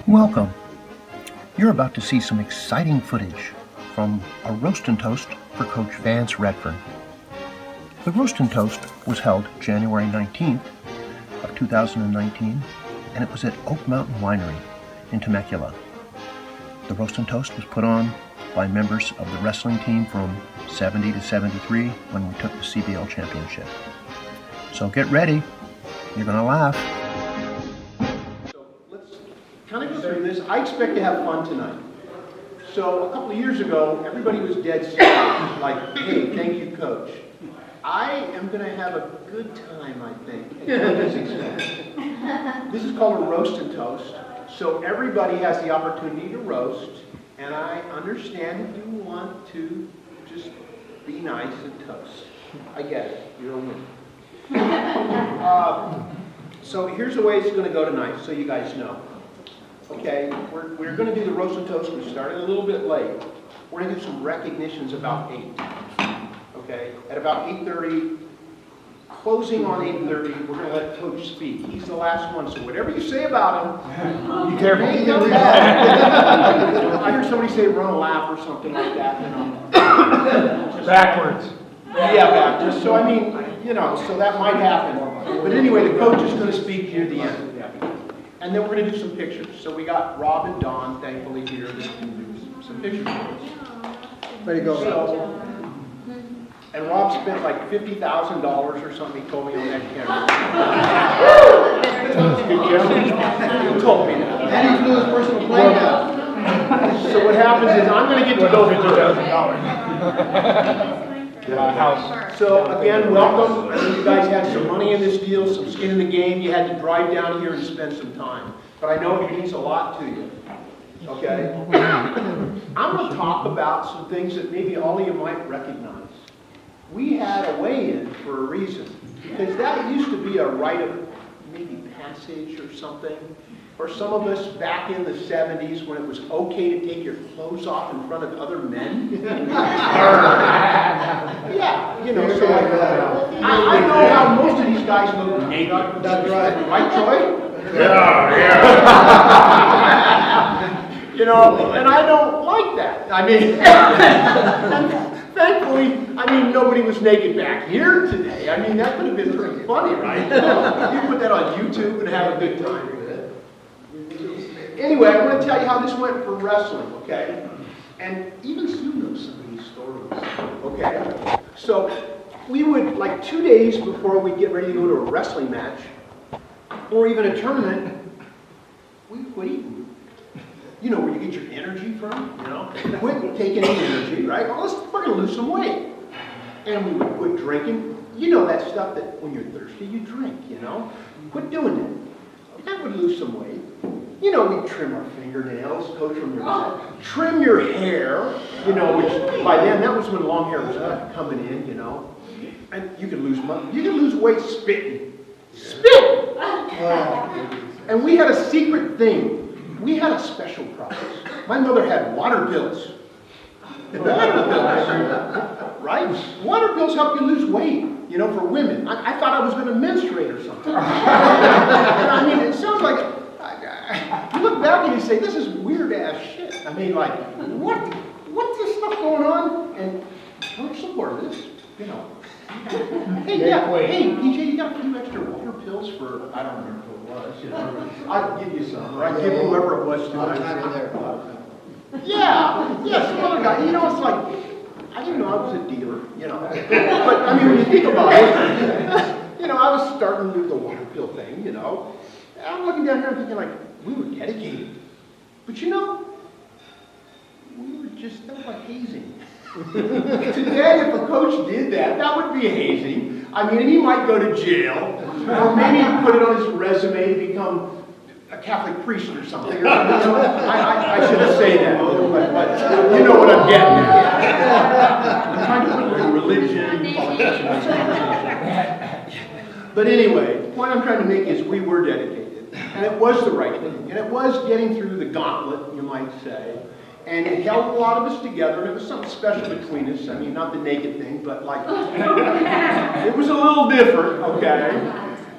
Welcome. You're about to see some exciting footage from a Roast and Toast for Coach Vance Redfern. The Roast and Toast was held January 19th of 2019, and it was at Oak Mountain Winery in Temecula. The Roast and Toast was put on by members of the wrestling team from 70 to 73 when we took the CBL championship. So get ready. You're going to laugh. Kind of go through this. I expect to have fun tonight. So a couple of years ago, everybody was dead serious, like, hey, thank you, Coach. I am going to have a good time, I think, at Coach's expense. This is called a Roast and Toast. So everybody has the opportunity to roast, and I understand if you want to just be nice and toast. I get it. You're a winner. So here's the way it's going to go tonight, so you guys know. Okay, we're going to do the Roast and Toast. We started a little bit late. We're going to do some recognitions about 8. Okay, at about 8:30, closing on 8:30, we're going to let Coach speak. He's the last one, so whatever you say about him, be careful. I hear somebody say run a lap or something like that. You know. Backwards. Yeah, backwards. So I mean, you know, so that might happen. But anyway, the coach is going to speak near the end. And then we're going to do some pictures. So we got Rob and Don, thankfully, here that can do some pictures for us. Way to go, So, and Rob spent like $50,000 or something, he told me on that camera. Good camera. He told me that. And he flew his personal plane out. So what happens is I'm going to get to go $50,000. So again, welcome. You guys had some money in this deal, some skin in the game. You had to drive down here and spend some time. But I know it means a lot to you. Okay? I'm going to talk about some things that maybe all of you might recognize. We had a weigh-in for a reason. Because that used to be a rite of maybe passage or something. For some of us back in the 70s when it was okay to take your clothes off in front of other men. Yeah, you know, so like, I know how most of these guys look naked. That's right. Right, Troy? Yeah. You know, and I don't like that. I mean, thankfully, I mean, nobody was naked back here today. I mean, that would have been pretty funny, right? You put that on YouTube and have a good time. Anyway, I'm going to tell you how this went for wrestling, okay? And even Sue knows some of these stories, okay? So we would, like 2 days before we get ready to go to a wrestling match, or even a tournament, we quit eating. You know where you get your energy from, you know? Quit taking any energy, right? Well, we're going to lose some weight. And we would quit drinking. You know that stuff that when you're thirsty, you drink, you know? Quit doing that. That would lose some weight. You know, we trim our fingernails, Coach from your side. Trim your hair, you know, which by then, that was when long hair was coming in, you know. And you can lose money. You can lose weight spitting. Spit! And we had a secret thing. We had a special process. My mother had water pills. Water pills. Right? Water pills help you lose weight, you know, for women. I thought I was going to menstruate or something. I mean, it sounds like... You look back and you say, this is weird-ass shit. I mean, like, what's this stuff going on? And don't support this, you know. Hey, hey, PJ, you got a few extra water pills for, I don't remember who it was, you know. I'd give you some, or I'd give whoever it was to. Yeah, some other guy. You know, it's like, I didn't know I was a dealer, you know. But, I mean, when you think about it, you know, I was starting to do the water pill thing, you know. I'm looking down here and thinking, like, we were dedicated. But you know, we were just, that was like hazing. Today, if a coach did that, that would be hazing. I mean, he might go to jail, or maybe put it on his resume to become a Catholic priest or something. Or something. I shouldn't say that, but you know what I'm getting at. I'm trying to put religion, politics. But anyway, the point I'm trying to make is we were dedicated. And it was the right thing. And it was getting through the gauntlet, you might say. And it held a lot of us together. And it was something special between us. I mean, not the naked thing, but like, it was a little different, okay?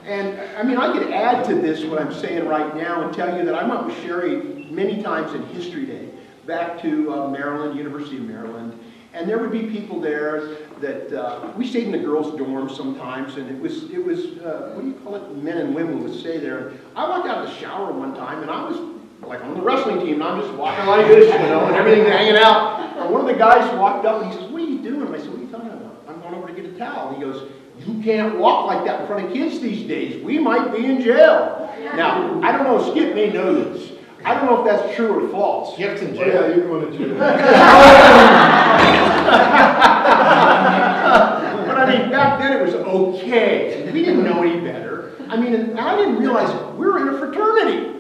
And I mean, I could add to this what I'm saying right now and tell you that I went with Sherry many times in History Day, back to Maryland, University of Maryland. And there would be people there that, we stayed in the girls' dorms sometimes, and it was what do you call it? Men and women would stay there. I walked out of the shower one time, and I was like on the wrestling team, and I'm just walking like this, you know, and everything's hanging out. And one of the guys walked up, and he says, "What are you doing?" And I said, "What are you talking about?" "I'm going over to get a towel." And he goes, "You can't walk like that in front of kids these days. We might be in jail." Now, I don't know, Skip may know this. I don't know if that's true or false. Skip's in jail. Yeah, you're going to jail. But I mean, back then it was okay. We didn't know any better. I mean, and I didn't realize we were in a fraternity.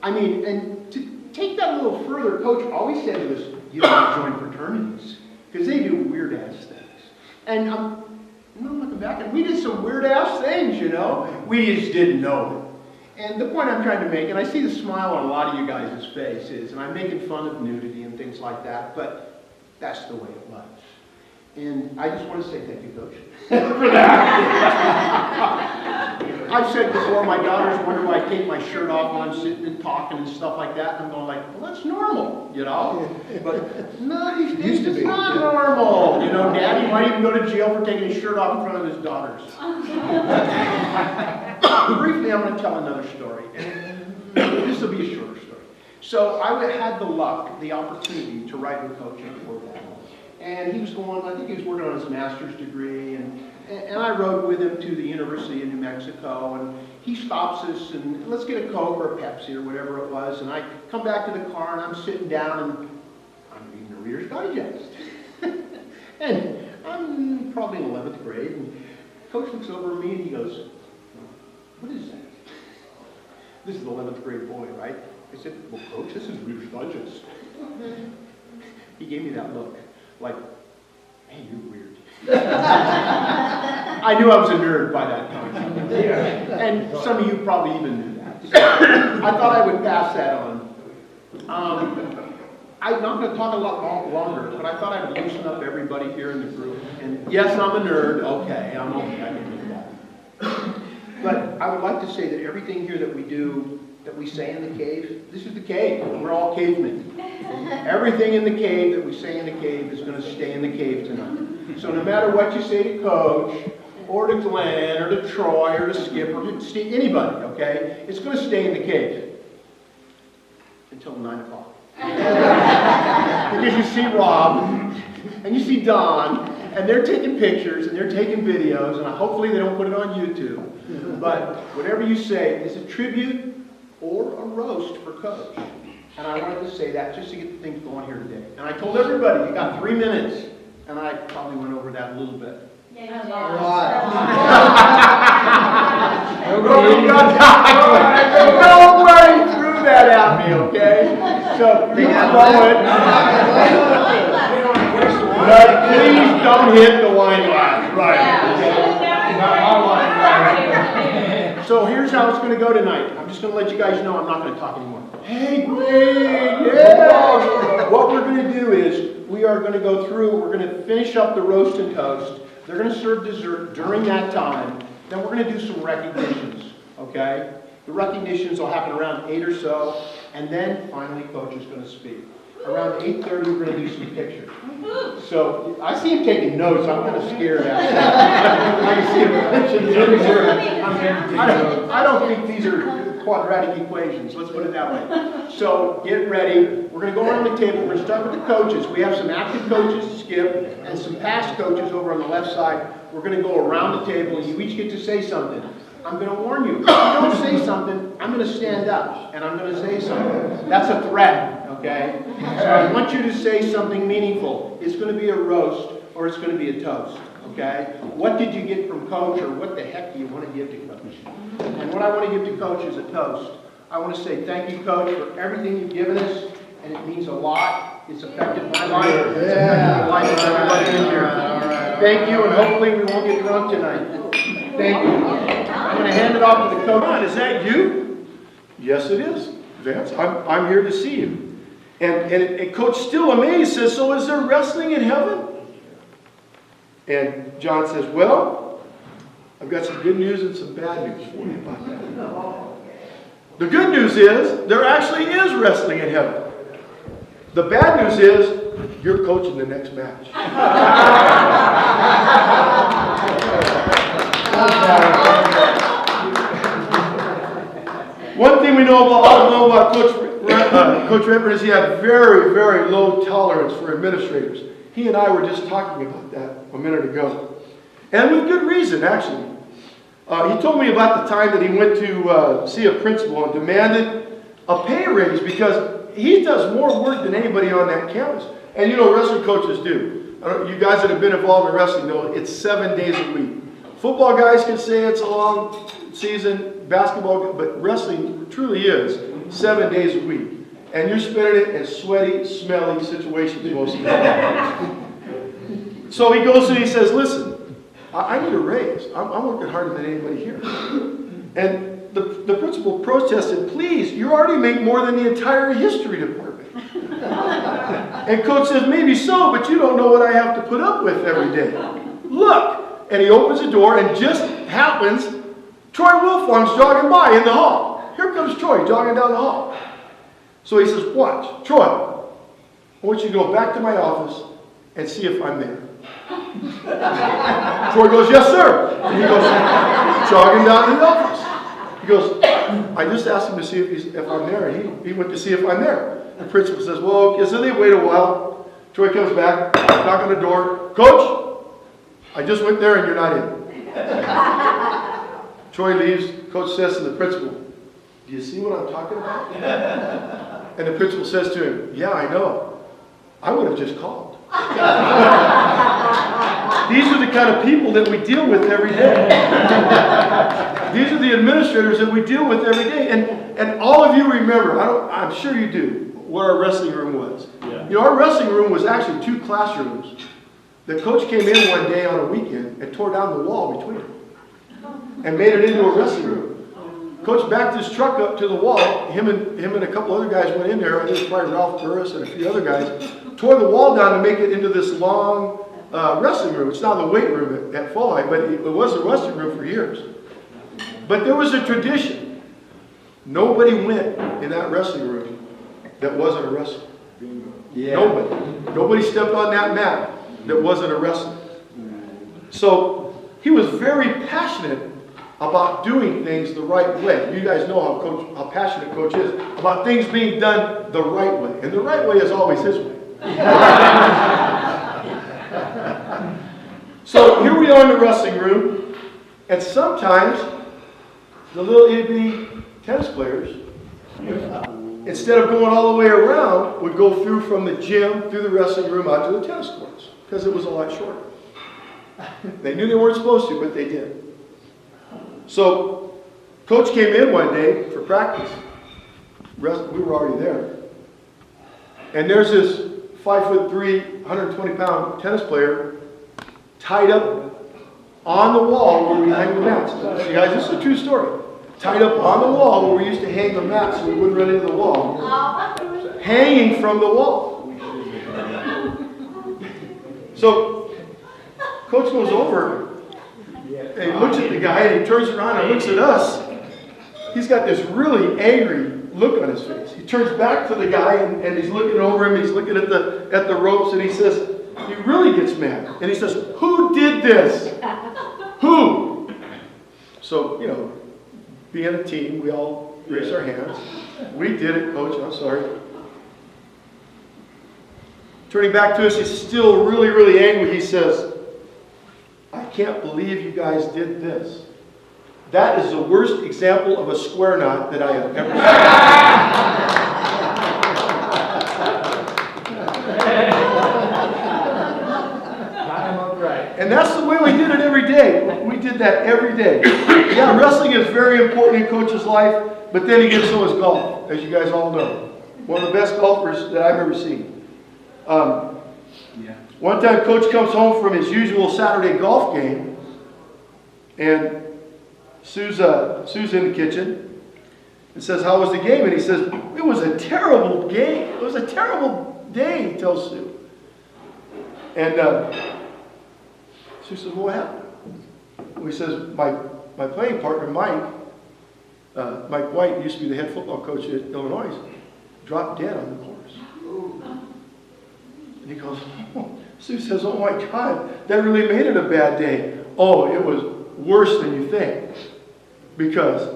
I mean, and to take that a little further, Coach always said to us, "You don't join fraternities because they do weird ass things." And I'm looking back, and we did some weird ass things, you know. We just didn't know it. And the point I'm trying to make, and I see the smile on a lot of you guys' faces, and I'm making fun of nudity and things like that, but that's the way it was. And I just want to say thank you, Coach, for that. I've said before, my daughters wonder why I take my shirt off when I'm sitting and talking and stuff like that. And I'm going like, well, that's normal, you know? But no, these days it's not normal. You know, Daddy might even go to jail for taking his shirt off in front of his daughters. Briefly, I'm going to tell another story. And this will be a shorter story. So I had the luck, the opportunity to ride with Coach before that. And he was going, I think he was working on his master's degree, and I rode with him to the University of New Mexico, and he stops us, and let's get a Coke or a Pepsi or whatever it was, and I come back to the car, and I'm sitting down, and I'm reading the Reader's Digest. And I'm probably in 11th grade, and Coach looks over at me, and he goes, "What is that?" This is the 11th grade boy, right? I said, "Well, Coach, this is Reader's Digest." He gave me that look. Like, "Hey, you're weird." I knew I was a nerd by that time. And some of you probably even knew that. So I thought I would pass that on. I'm not going to talk a lot longer, but I thought I would loosen up everybody here in the group. And yes, I'm a nerd. Okay, I'm okay. I can do that. But I would like to say that everything here that we do, that we say in the cave, this is the cave. We're all cavemen. Everything in the cave that we say in the cave is going to stay in the cave tonight. So no matter what you say to Coach, or to Glenn, or to Troy, or to Skip, or to Steve, anybody, okay, it's going to stay in the cave until 9 o'clock. Because you see Rob, and you see Don, and they're taking pictures, and they're taking videos, and hopefully they don't put it on YouTube. But whatever you say is a tribute or a roast for Coach. And I wanted to say that just to get the things going here today. And I told everybody, you got 3 minutes. And I probably went over that a little bit. Yeah, Nobody threw that at me, okay? So you blow it. But please don't hit the wine glass. Right. So here's how it's going to go tonight. I'm just going to let you guys know I'm not going to talk anymore. Hey, great! Yeah! What we're going to do is we are going to go through, we're going to finish up the roast and toast. They're going to serve dessert during that time. Then we're going to do some recognitions, okay? The recognitions will happen around 8 or so, and then finally Coach is going to speak. Around 8:30 we're going to do some pictures. So I see him taking notes. I'm kind of scared actually. I can see him. I don't think these are quadratic equations. Let's put it that way. So get ready. We're going to go around the table. We're going to start with the coaches. We have some active coaches, Skip, and some past coaches over on the left side. We're going to go around the table, and you each get to say something. I'm going to warn you. If you don't say something, I'm going to stand up, and I'm going to say something. That's a threat, okay? So I want you to say something meaningful. It's going to be a roast, or it's going to be a toast, okay? What did you get from Coach, or what the heck do you want to give to Coach? And what I want to give to Coach is a toast. I want to say thank you, Coach, for everything you've given us, and it means a lot. It's affected my life. It's affected the life of everybody in here. Thank you, and hopefully we won't get drunk tonight. Thank you. I'm going to hand it off to the coach. Is that you? Yes, it is, Vance. I'm here to see you. And Coach still amazed says, "So is there wrestling in heaven?" And John says, "Well, I've got some good news and some bad news for you about that. The good news is, there actually is wrestling in heaven. The bad news is, you're coaching the next match. One thing we know about Coach Redfern is he had very, very low tolerance for administrators. He and I were just talking about that a minute ago. And with good reason, actually. He told me about the time that he went to see a principal and demanded a pay raise because he does more work than anybody on that campus. And you know, wrestling coaches do. You guys that have been involved in wrestling know it's 7 days a week. Football guys can say it's a long season, basketball, but wrestling truly is 7 days a week. And you're spending it in sweaty, smelly situations most of the time. So he goes and he says, listen, I need a raise. I'm working harder than anybody here. And the principal protested, please, you already make more than the entire history department. And coach says, maybe so, but you don't know what I have to put up with every day. Look! And he opens the door and just happens, Troy Wilfong's jogging by in the hall. Here comes Troy jogging down the hall. So he says, watch, Troy, I want you to go back to my office and see if I'm there. Troy goes, yes, sir. And he goes, jogging down to the office. He goes, I just asked him to see if I'm there, and he went to see if I'm there. The principal says, well, okay, so they wait a while. Troy comes back, knock on the door. Coach, I just went there and you're not in. Troy leaves. Coach says to the principal, do you see what I'm talking about? And the principal says to him, yeah, I know. I would have just called. These are the kind of people that we deal with every day. These are the administrators that we deal with every day. And all of you remember, I'm sure you do, where our wrestling room was. Yeah. You know, our wrestling room was actually 2 classrooms. The coach came in one day on a weekend and tore down the wall between them and made it into a wrestling room. Coach backed his truck up to the wall. Him and a couple other guys went in there. I think it was probably Ralph Burris and a few other guys. Tore the wall down to make it into this long wrestling room. It's now the weight room at FOHI, but it was a wrestling room for years. But there was a tradition. Nobody went in that wrestling room that wasn't a wrestler. Yeah. Nobody stepped on that mat that wasn't a wrestler. So he was very passionate about doing things the right way. You guys know how passionate Coach is about things being done the right way. And the right way is always his way. So here we are in the wrestling room, and sometimes the little itty-bitty tennis players, instead of going all the way around, would go through from the gym, through the wrestling room, out to the tennis courts, because it was a lot shorter. They knew they weren't supposed to, but they did. So Coach came in one day for practice. We were already there. And there's this 5'3", 120-pound tennis player tied up on the wall where we hang the mats. See, guys, this is a true story. Tied up on the wall where we used to hang the mats so we wouldn't run into the wall. Hanging from the wall. So Coach goes over and he looks at the guy and he turns around and looks at us. He's got this really angry look on his face. He turns back to the guy and he's looking over him. He's looking at the ropes and he says, he really gets mad. And he says, who did this? Who? So, you know, being a team, we all raise our hands. We did it, Coach. I'm sorry. Turning back to us, he's still really, really angry. He says, I can't believe you guys did this. That is the worst example of a square knot that I have ever seen. And that's the way we did it every day. We did that every day. Yeah, wrestling is very important in Coach's life, but then again, so is golf, as you guys all know. One of the best golfers that I've ever seen. One time, Coach comes home from his usual Saturday golf game, and Sue's in the kitchen and says, how was the game? And he says, it was a terrible game. It was a terrible day, he tells Sue. And Sue says, well, what happened? he says, my playing partner, Mike White, used to be the head football coach at Illinois, dropped dead on the course. And he goes, Sue says, oh my God, that really made it a bad day. Oh, it was worse than you think. Because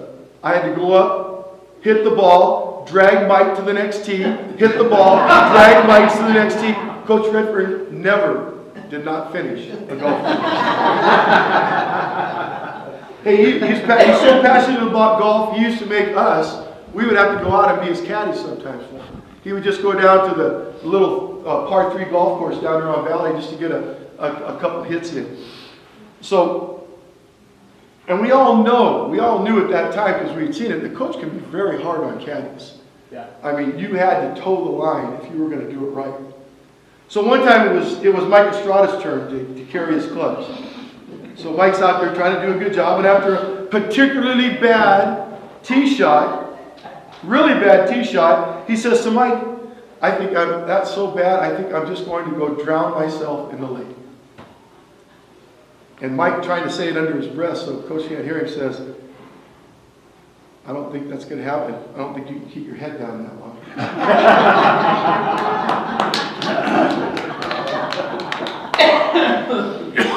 I had to go up, hit the ball, drag Mike to the next tee, hit the ball, drag Mike to the next tee. Coach Redfern did not finish a golf game. Hey, he's so passionate about golf, he used to make us, we would have to go out and be his caddies sometimes for him. He would just go down to the little par 3 golf course down there on Valley just to get a couple hits in. So, and we all knew at that time, because we'd seen it, the coach can be very hard on caddies. Yeah. I mean, you had to toe the line if you were going to do it right. So one time it was Mike Estrada's turn to carry his clubs. So Mike's out there trying to do a good job, and after a particularly bad tee shot, really bad tee shot, he says to Mike, I think that's so bad, I think I'm just going to go drown myself in the lake. And Mike, trying to say it under his breath so Coach can't hear him, says, I don't think that's going to happen. I don't think you can keep your head down that long.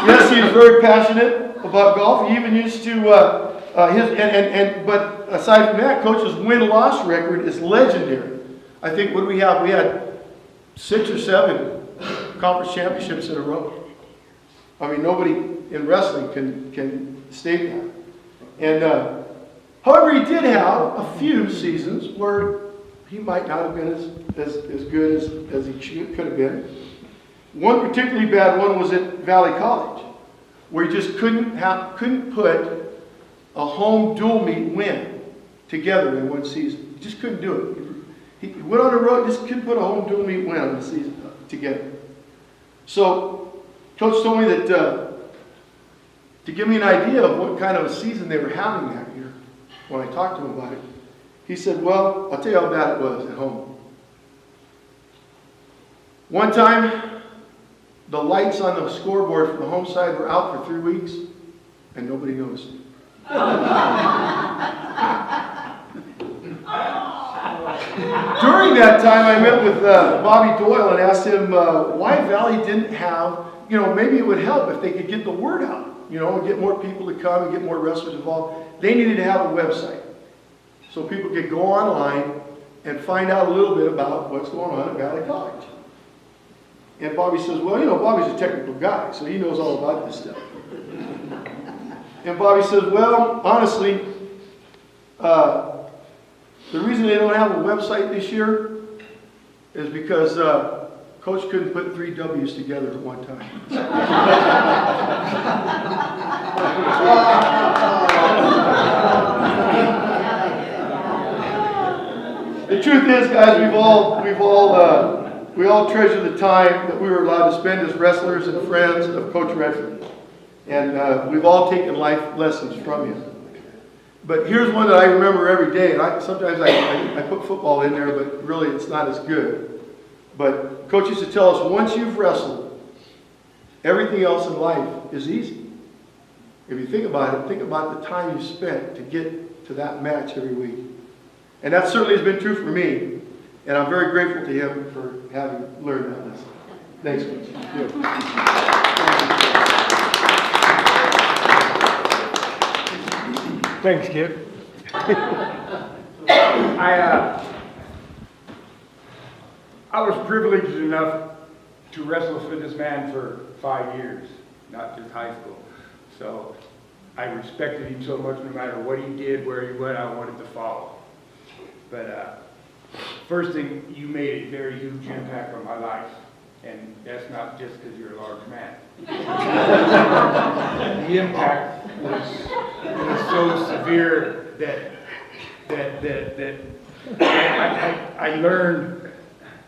Yes, he is very passionate about golf. He even used to but aside from that, Coach's win-loss record is legendary. I think what do we have? We had 6 or 7 conference championships in a row. I mean, nobody in wrestling can state that. And however, he did have a few seasons where he might not have been as good as he could have been. One particularly bad one was at Valley College, where he just couldn't put a home dual meet win together in one season. He just couldn't do it. He went on the road, just couldn't put a home dual meet win on the season together. So, Coach told me that to give me an idea of what kind of a season they were having that year, when I talked to him about it, he said, well, I'll tell you how bad it was at home. One time, the lights on the scoreboard for the home side were out for 3 weeks, and nobody noticed it. During that time, I met with Bobby Doyle and asked him why Valley didn't have, maybe it would help if they could get the word out, and get more people to come and get more wrestlers involved. They needed to have a website so people could go online and find out a little bit about what's going on at Valley College. And Bobby says, well, Bobby's a technical guy, so he knows all about this stuff. And Bobby says, well, honestly, the reason they don't have a website this year is because Coach couldn't put 3 W's together at one time. The truth is, guys, we all treasure the time that we were allowed to spend as wrestlers and friends of Coach Redfern. And we've all taken life lessons from him. But here's one that I remember every day, and sometimes I put football in there, but really it's not as good. But Coach used to tell us, once you've wrestled, everything else in life is easy. If you think about it, think about the time you spent to get to that match every week. And that certainly has been true for me, and I'm very grateful to him for having learned that lesson. Thanks, Coach. Thanks, Kip. I was privileged enough to wrestle with this man for 5 years, not just high school. So I respected him so much, no matter what he did, where he went, I wanted to follow. But first thing, you made a very huge impact on my life. And that's not just because you're a large man. The impact was so severe that I learned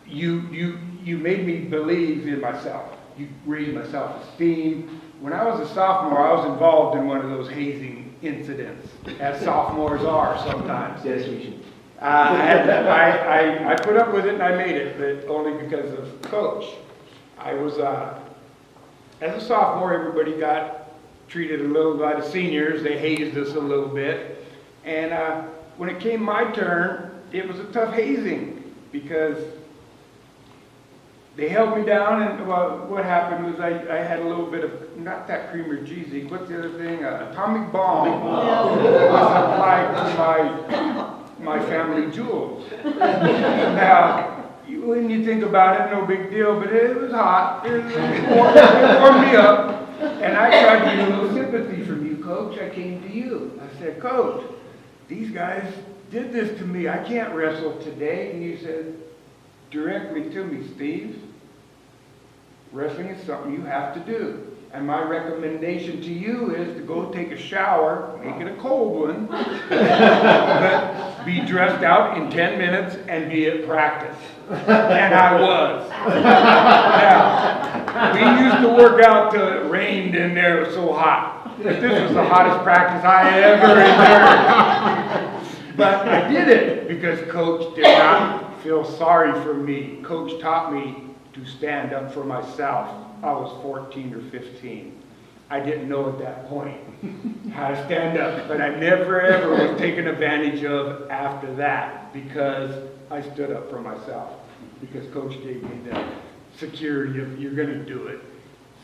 you made me believe in myself. You raised my self-esteem. When I was a sophomore, I was involved in one of those hazing incidents, as sophomores are sometimes. Dedication. I put up with it and I made it, but only because of Coach. I was, as a sophomore, everybody got treated a little by the seniors. They hazed us a little bit. And when it came my turn, it was a tough hazing because they held me down, and what happened was I had a little bit of, not that cream or cheesy, what's the other thing? Atomic bomb was applied to my family jewels. Now, when you think about it, no big deal, but it was hot. It warmed me up, and I tried to get a little sympathy from you, Coach. I came to you. I said, Coach, these guys did this to me. I can't wrestle today. And you said, directly to me, Steve, wrestling is something you have to do. And my recommendation to you is to go take a shower, make it a cold one, but be dressed out in 10 minutes and be at practice. And I was. Now, we used to work out till it rained in there, it was so hot. But this was the hottest practice I ever endured. But I did it because Coach did not feel sorry for me. Coach taught me to stand up for myself. I was 14 or 15. I didn't know at that point how to stand up, but I never ever was taken advantage of after that because I stood up for myself, because Coach gave me the security of you're going to do it.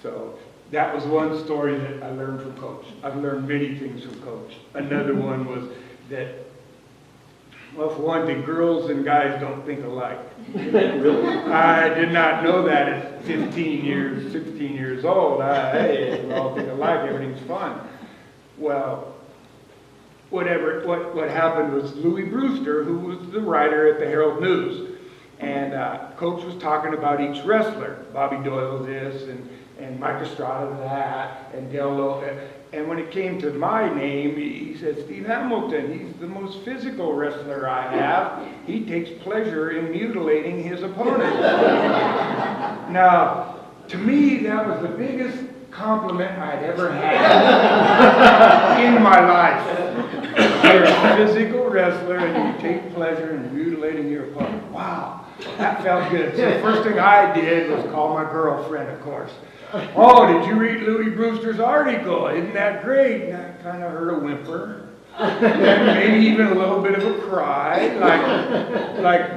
So that was one story that I learned from Coach. I've learned many things from Coach. Another one was that, well, for one thing, girls and guys don't think alike. I did not know that at 16 years old. Hey, we all think alike, everything's fun. Well, what happened was Louis Brewster, who was the writer at the Herald News, and Coach was talking about each wrestler. Bobby Doyle this, and Mike Estrada that, and Doyle. And when it came to my name, he said, Steve Hamilton, he's the most physical wrestler I have. He takes pleasure in mutilating his opponent. Now, to me, that was the biggest compliment I'd ever had in my life. You're a physical wrestler and you take pleasure in mutilating your opponent. Wow, that felt good. So the first thing I did was call my girlfriend, of course. Oh, did you read Louis Brewster's article? Isn't that great? And I kind of heard a whimper, and maybe even a little bit of a cry, like,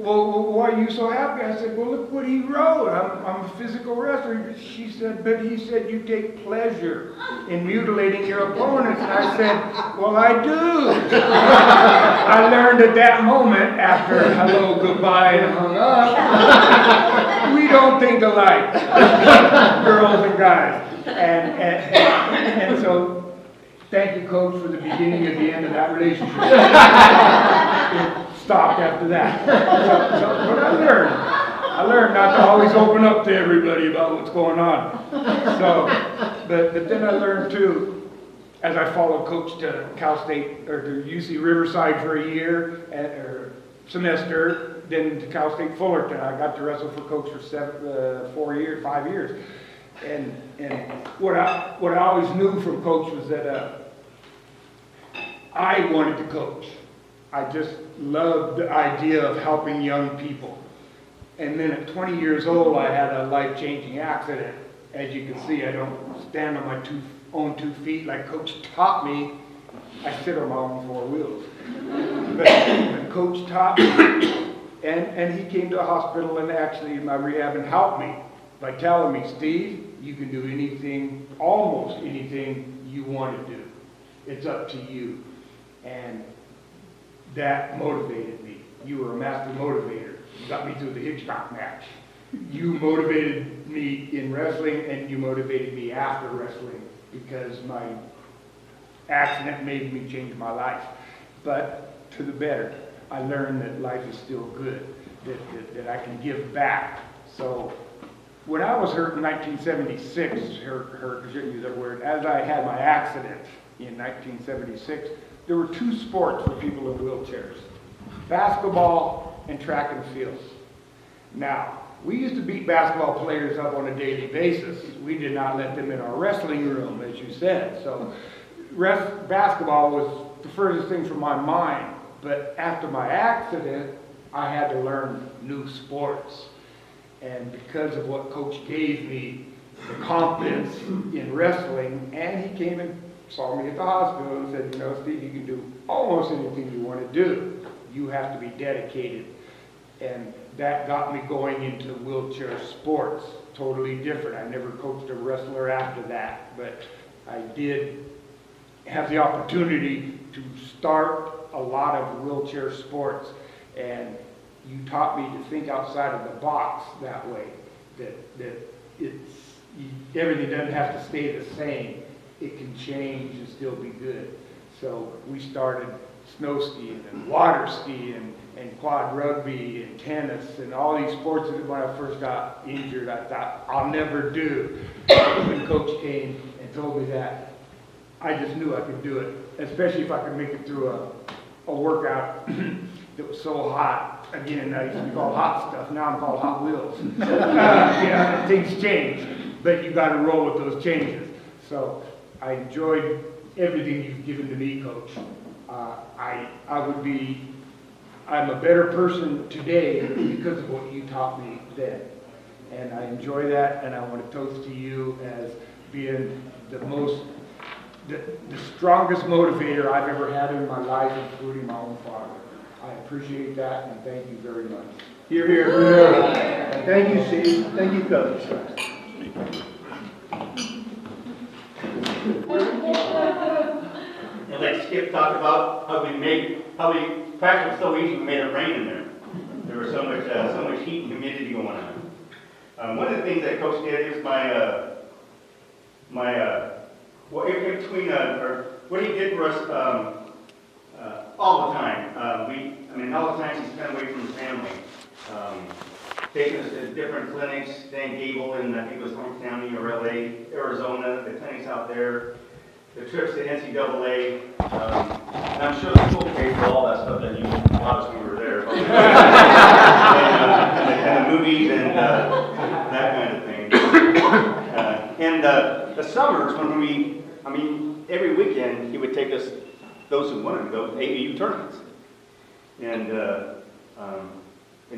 well, why are you so happy? I said, well, look what he wrote. I'm a physical wrestler. She said, but he said you take pleasure in mutilating your opponents. And I said, well, I do. I learned at that moment, after hello, goodbye, and hung up, we don't think alike, girls and guys. And so, thank you, Coach, for the beginning and the end of that relationship. It stopped after that. But I learned not to always open up to everybody about what's going on. So, but then I learned too, as I followed Coach to Cal State, or to UC Riverside for a year, or semester, then to Cal State Fullerton. I got to wrestle for Coach for 5 years. And what I always knew from Coach was that I wanted to coach. I just loved the idea of helping young people. And then at 20 years old, I had a life-changing accident. As you can see, I don't stand on my own two feet like Coach taught me. I sit on my own four wheels. But Coach taught me, and he came to the hospital and actually in my rehab and helped me by telling me, Steve, you can do anything, almost anything you want to do. It's up to you. And that motivated me. You were a master motivator. You got me through the Hitchcock match. You motivated me in wrestling, and you motivated me after wrestling, because my accident made me change my life. But to the better. I learned that life is still good, that I can give back. So when I was hurt in 1976, as I had my accident in 1976, there were two sports for people in wheelchairs: basketball and track and field. Now, we used to beat basketball players up on a daily basis. We did not let them in our wrestling room, as you said. So basketball was the furthest thing from my mind. But after my accident, I had to learn new sports. And because of what Coach gave me, the confidence in wrestling, and he came and saw me at the hospital and said, you know, Steve, you can do almost anything you want to do. You have to be dedicated. And that got me going into wheelchair sports, totally different. I never coached a wrestler after that, but I did have the opportunity to start a lot of wheelchair sports, and you taught me to think outside of the box that way, that everything doesn't have to stay the same. It can change and still be good. So we started snow skiing and water skiing and quad rugby and tennis and all these sports that when I first got injured, I thought, I'll never do. When Coach came and told me that, I just knew I could do it, especially if I could make it through a workout that was so hot. Again, I used to be called hot stuff, now I'm called Hot Wheels. Yeah, things change, but you got to roll with those changes. So I enjoyed everything you've given to me, Coach. I'm a better person today because of what you taught me then. And I enjoy that, and I want to toast to you as being the strongest motivator I've ever had in my life, including my own father. I appreciate that, and thank you very much. Here, here. And thank you, Steve. Thank you, Coach. And like Skip talked about, how we practiced so easy, we made it rain in there. There was so much heat and humidity going on. One of the things that Coach did is in between, or what he did for us all the time. All the time he spent away from his family. Taking us to different clinics, Dan Gable in, I think it was Oak County or LA, Arizona, the clinics out there, the trips to NCAA. And I'm sure the school paid for all that stuff that you bought us when we were there. and the movies and that kind of thing. And the summers when every weekend he would take us, those who wanted to go, to AAU tournaments. And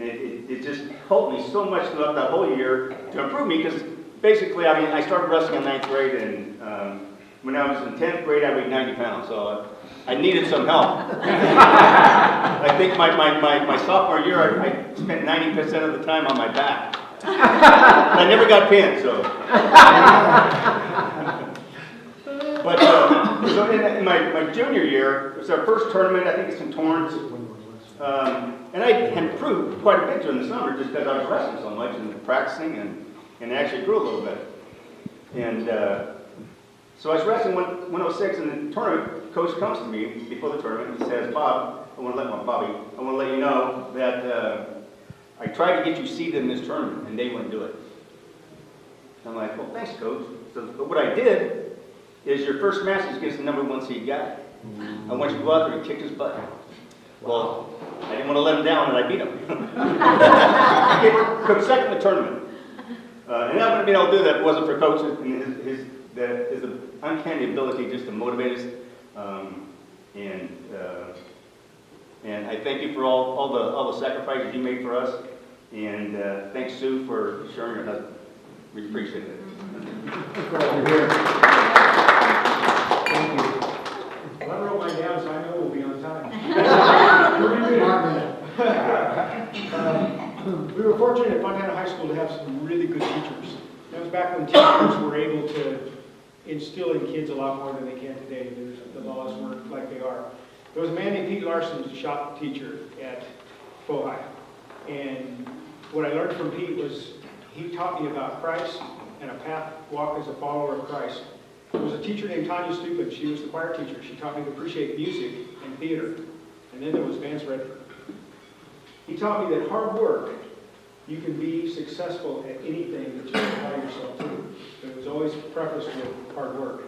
it just helped me so much throughout that whole year to improve me, because basically, I started wrestling in 9th grade, and when I was in 10th grade, I weighed 90 pounds, so I needed some help. I think my sophomore year, I spent 90% of the time on my back. I never got pinned, so. But so in my junior year, it was our first tournament, I think it's in Torrance. And I had improved quite a bit during the summer just because I was wrestling so much and practicing and actually grew a little bit. And so I was wrestling 106, and the tournament coach comes to me before the tournament and he says, Bob, I want to let you know that I tried to get you seated in this tournament and they wouldn't do it. I'm like, well, thanks, coach. So, but what I did is your first match is against the #1 seed guy. I want you to go out there and kick his butt. Well, I didn't want to let him down, and I beat him. I took second in the tournament. And I wouldn't have been able to do that if it wasn't for Coach and his uncanny ability just to motivate us. And I thank you for all the sacrifices you made for us. And thanks, Sue, for sharing your husband. We appreciate it. Glad you're here. Thank you. Well, I wrote mine down, so I know we'll be on time. We were fortunate at Montana High School to have some really good teachers. That was back when teachers were able to instill in kids a lot more than they can today. The laws weren't like they are. There was a man named Pete Larson who was a shop teacher at FOHI. And what I learned from Pete was he taught me about Christ and a path walk as a follower of Christ. There was a teacher named Tanya Stupid. She was the choir teacher. She taught me to appreciate music and theater. And then there was Vance Redfern. He taught me that hard work, you can be successful at anything that you apply yourself to. But it was always prefaced with hard work.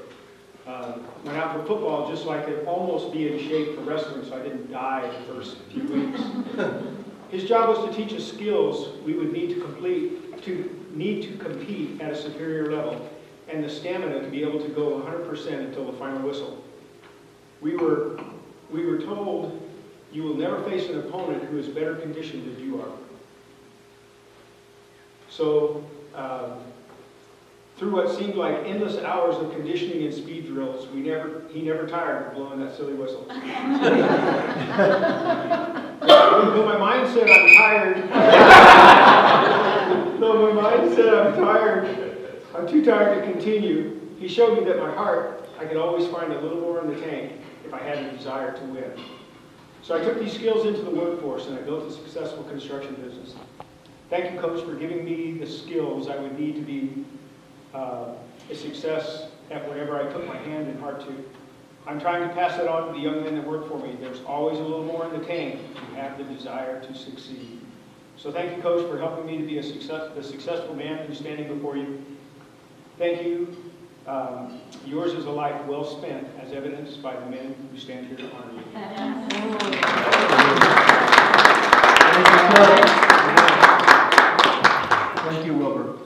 Went out for football just so I could almost be in shape for wrestling so I didn't die the first few weeks. His job was to teach us skills we would need to compete at a superior level, and the stamina to be able to go 100% until the final whistle. We were told you will never face an opponent who is better conditioned than you are. So through what seemed like endless hours of conditioning and speed drills, he never tired of blowing that silly whistle. Though my mind said I'm tired, I'm too tired to continue, he showed me that my heart, I could always find a little more in the tank if I had a desire to win. So I took these skills into the workforce and I built a successful construction business. Thank you, Coach, for giving me the skills I would need to be a success at whatever I put my hand and heart to. I'm trying to pass that on to the young men that work for me. There's always a little more in the tank if you have the desire to succeed. So thank you, Coach, for helping me to be the successful man who's standing before you. Thank you. Yours is a life well spent, as evidenced by the men who stand here to honor you. Thank you, Wilbur.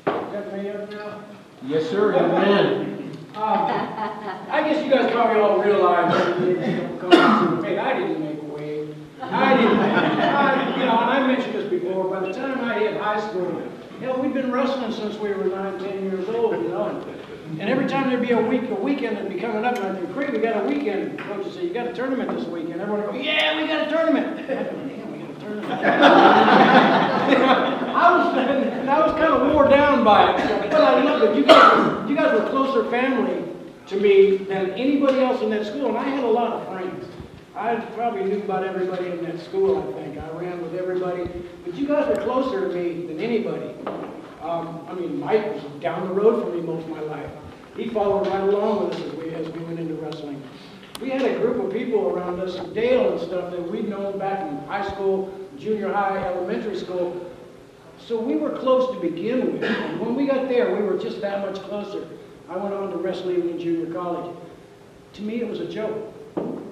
Got me up now? Yes, sir, young man. I guess you guys probably all realize that I didn't make a wave. And I mentioned this before, by the time I hit high school, we'd been wrestling since we were 9, 10 years old, And every time there'd be a weekend that'd be coming up, and I'd think, Craig, we got a weekend. Coach would say, you got a tournament this weekend. Everyone would go, yeah, we got a tournament. Damn, we got a tournament. I was kind of wore down by it, but I loved it. You guys were closer family to me than anybody else in that school, and I had a lot of friends. I probably knew about everybody in that school, I think. I ran with everybody, but you guys were closer to me than anybody. Mike was down the road from me most of my life. He followed right along with us as we went into wrestling. We had a group of people around us, Dale and stuff, that we'd known back in high school, junior high, elementary school. So we were close to begin with. And when we got there, we were just that much closer. I went on to wrestle even in junior college. To me, it was a joke.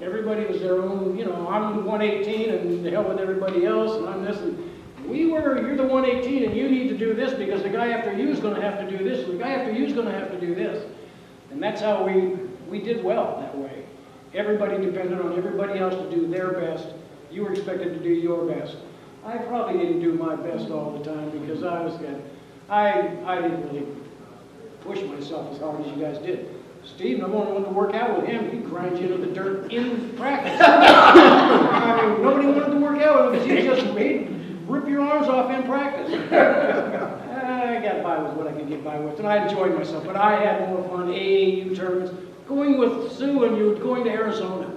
Everybody was their own, I'm 118 and the hell with everybody else, and I'm this. And you're the 118 and you need to do this because the guy after you is going to have to do this, and the guy after you is going to have to do this. And that's how we did well that way. Everybody depended on everybody else to do their best. You were expected to do your best. I probably didn't do my best all the time because I didn't really push myself as hard as you guys did. Steve, no one wanted to work out with him. He'd grind you into the dirt in practice. Nobody wanted to work out with him because he just rip your arms off in practice. I got by with what I could get by with, and I enjoyed myself. But I had more fun, AAU tournaments, going with Sue and you going to Arizona.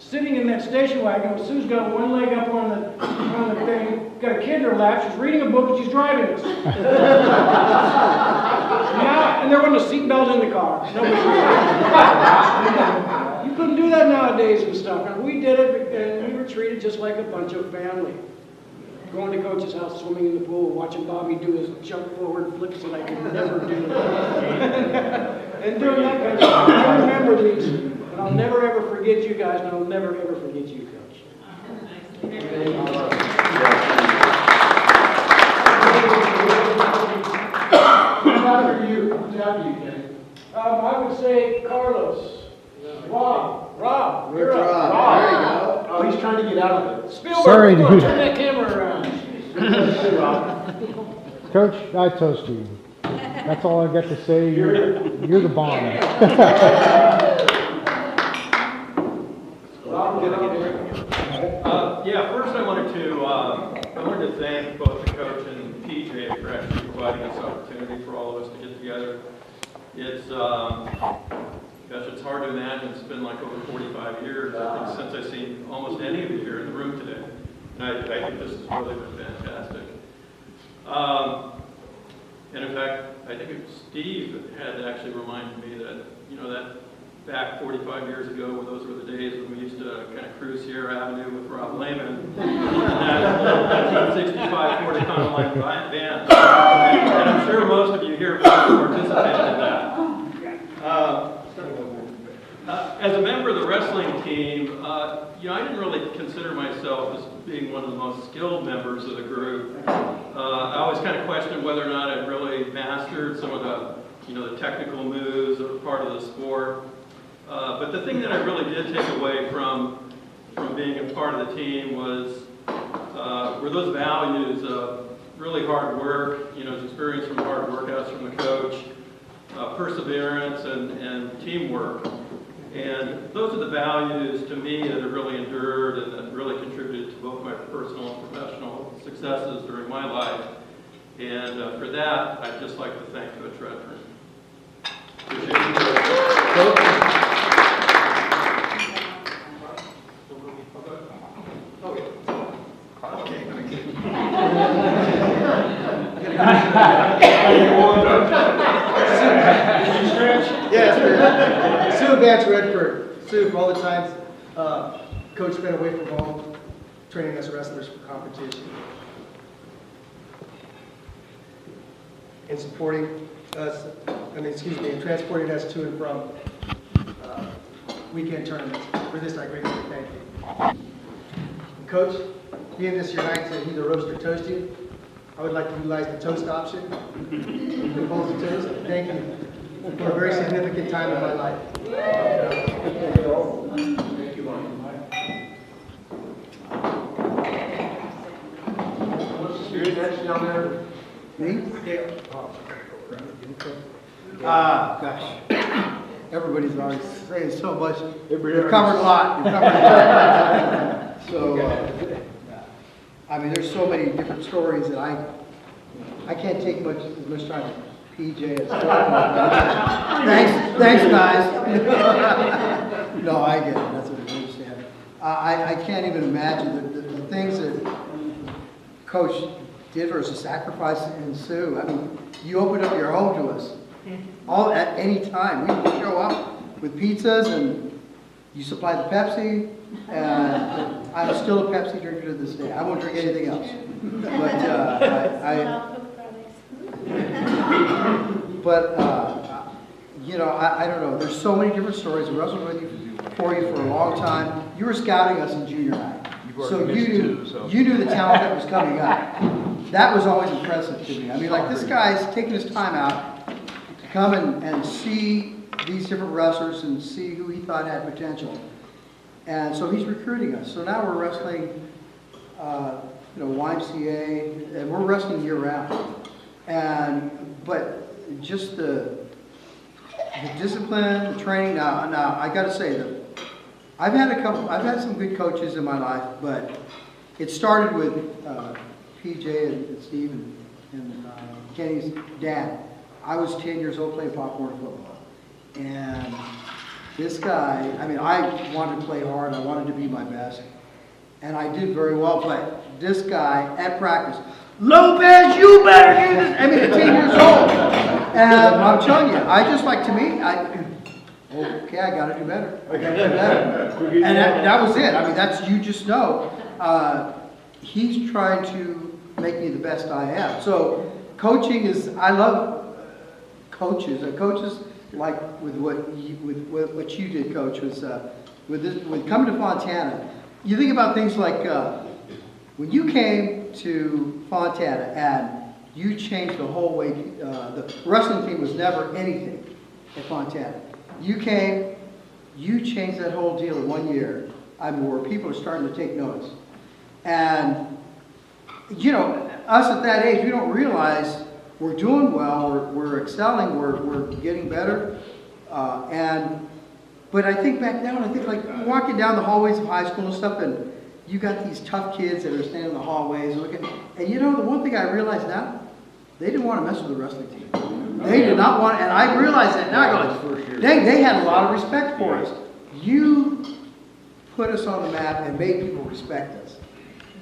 Sitting in that station wagon, Sue's got one leg up on the thing, got a kid in her lap, she's reading a book and she's driving us. And there wasn't a seatbelt in the car. You couldn't do that nowadays and stuff. And we did it, and we were treated just like a bunch of family. Going to Coach's house, swimming in the pool, watching Bobby do his jump forward flips that I could never do. And doing that kind of stuff. I remember these, and I'll never ever forget you guys, and I'll never ever forget you, Coach. I would say Carlos. Rob. You're up. Rob. There you go. Oh, he's trying to get out of it. Spielberg, Sorry, come on, dude. turn that camera around. Coach, I toast you. That's all I got to say. You're the bomb. First I wanted to thank both the coach and PJ for actually providing this opportunity for all of us to get together. It's hard to imagine. It's been like over 45 years, I think, since I've seen almost any of you here in the room today. And I think this has really been fantastic. And in fact, I think Steve had actually reminded me that, that back 45 years ago, when those were the days when we used to kind of cruise Sierra Avenue with Rob Lehman, that 1965 Ford Econoline van. And I'm sure most of you here participated in that. As a member of the wrestling team, I didn't really consider myself as being one of the most skilled members of the group. I always kind of questioned whether or not I'd really mastered some of the, the technical moves that were part of the sport. But the thing that I really did take away from being a part of the team were those values of really hard work, his experience from hard work, as from the coach, perseverance and teamwork. And those are the values to me that have really endured and that really contributed to both my personal and professional successes during my life. And for that, I'd just like to thank Coach Redfern. Appreciate it. Yes, Sue Vance Redfern. Sue, for all the times Coach spent away from home training us wrestlers for competition and supporting us, and transporting us to and from weekend tournaments. For this, I greatly thank you. Coach, being this your night to either roast or toast you, I would like to utilize the toast option. Propose the toast. Thank you for a very significant time in my life. Thank you, Mark. Who's next down there? Me? Gosh. Everybody's always saying so much. You've covered a lot. You've covered a lot. So, I mean, there's so many different stories that I can't take as much time as PJ as Thanks, guys. No, I get it. That's what I understand. I can't even imagine the things that Coach did for us, the sacrifice in Sioux. I mean, you opened up your home to us all at any time. We would show up with pizzas, and you supplied the Pepsi, and I'm still a Pepsi drinker to this day. I won't drink anything else. But I don't know. There's so many different stories. I wrestled with you for a long time. You were scouting us in junior high, so you knew the talent that was coming up. That was always impressive to me. I mean, like, this guy's taking his time out to come and see these different wrestlers and see who he thought had potential. And so he's recruiting us. So now we're wrestling, YMCA, and we're wrestling year round. But just the discipline, the training. Now I got to say that I've had some good coaches in my life, but it started with PJ and Steve and Kenny's dad. I was 10 years old playing popcorn football, and this guy, I mean, I wanted to play hard. I wanted to be my best, and I did very well. But this guy at practice, Lopez, you better do this. I mean, at 10 years old, and I'm telling you, I just like to me. Okay, I got to do better. I got to do better, and that was it. I mean, that's, you just know. He's trying to make me the best I am. So coaching is, I love coaches. Coaches, like with what you did, Coach, was with coming to Fontana. You think about things like when you came to Fontana and you changed the whole way. The wrestling team was never anything at Fontana. You came, you changed that whole deal in 1 year. I mean, where people are starting to take notice. And, you know, us at that age, we don't realize we're doing well, we're excelling, we're getting better. But I think back down, I think like walking down the hallways of high school and stuff, and you got these tough kids that are standing in the hallways looking. And you know, the one thing I realize now, they didn't want to mess with the wrestling team. They did not want, and I realize that now. I go, they had a lot of respect for us. You put us on the map and made people respect us.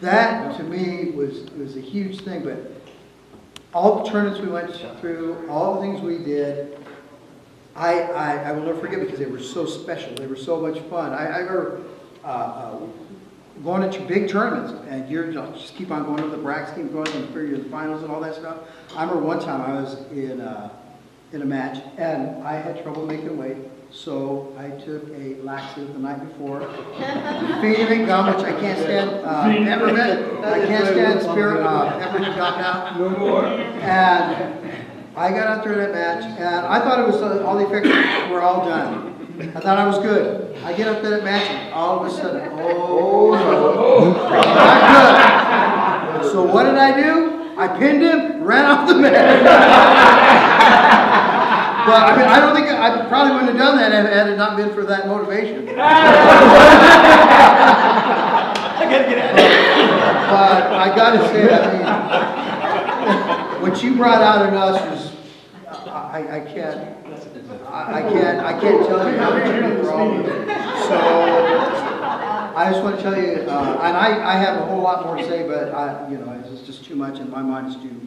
That, to me, was a huge thing. But all the tournaments we went through, all the things we did, I will never forget because they were so special. They were so much fun. I remember going into big tournaments, and you're just keep on going to the brackets, keep going and figure the finals and all that stuff. I remember one time I was in a match, and I had trouble making weight, so I took a laxative the night before, peppermint gum, which I can't stand, peppermint, I can't stand spirit, peppermint gum now. No more. And I got out there in that match, and I thought it was all the effects were all done. I thought I was good. I get up to that match, and all of a sudden, not good. So what did I do? I pinned him, ran off the mat. But I mean, I don't think, I probably wouldn't have done that had it not been for that motivation. I gotta get out of here. But I gotta say, I mean, what you brought out in us was, I can't tell you how much you're wrong. So, I just want to tell you, and I have a whole lot more to say, but it's just too much, and my mind is too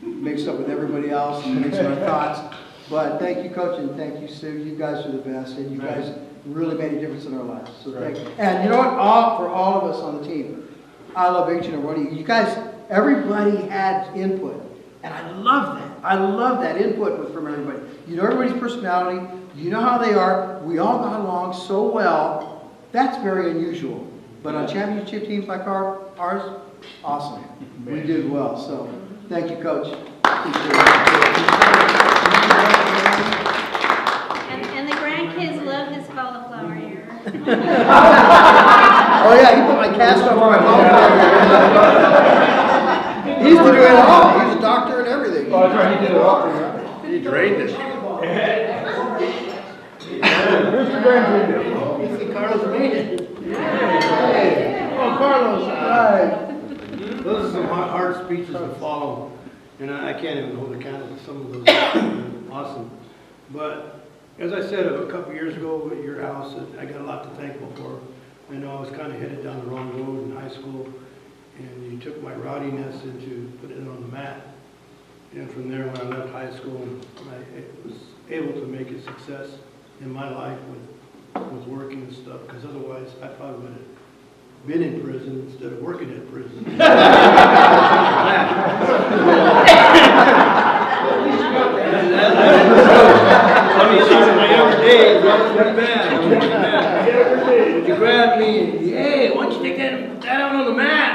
mixed up with everybody else and mixed my thoughts. But thank you, Coach, and thank you, Sue. You guys are the best, and you guys really made a difference in our lives. So thank you. And you know what? For all of us on the team, I love each and every one of you. You guys, everybody had input, and I love that. I love that input from everybody. You know everybody's personality. You know how they are. We all got along so well. That's very unusual. But on championship teams like ours, awesome. We did well. So thank you, Coach. Appreciate it. And the grandkids love his cauliflower ear. Oh yeah, he put my cast on for my cauliflower. He used to do it all. He was a doctor and everything. Oh, that's right, he did it all. He drained it. Where's your grandfather? Carlos made it. Oh, Carlos, right. Those are some hard speeches to follow, and I can't even hold a candle to some of those. Awesome. But as I said a couple years ago at your house, I got a lot to thankful for. I know I was kind of headed down the wrong road in high school, and you took my rowdiness into putting it on the mat. And from there, when I left high school, I was able to make a success in my life with working and stuff, because otherwise I probably would have been in prison instead of working in prison. My younger days, I was pretty bad. But you grabbed me and, hey, why don't you take that out on the mat?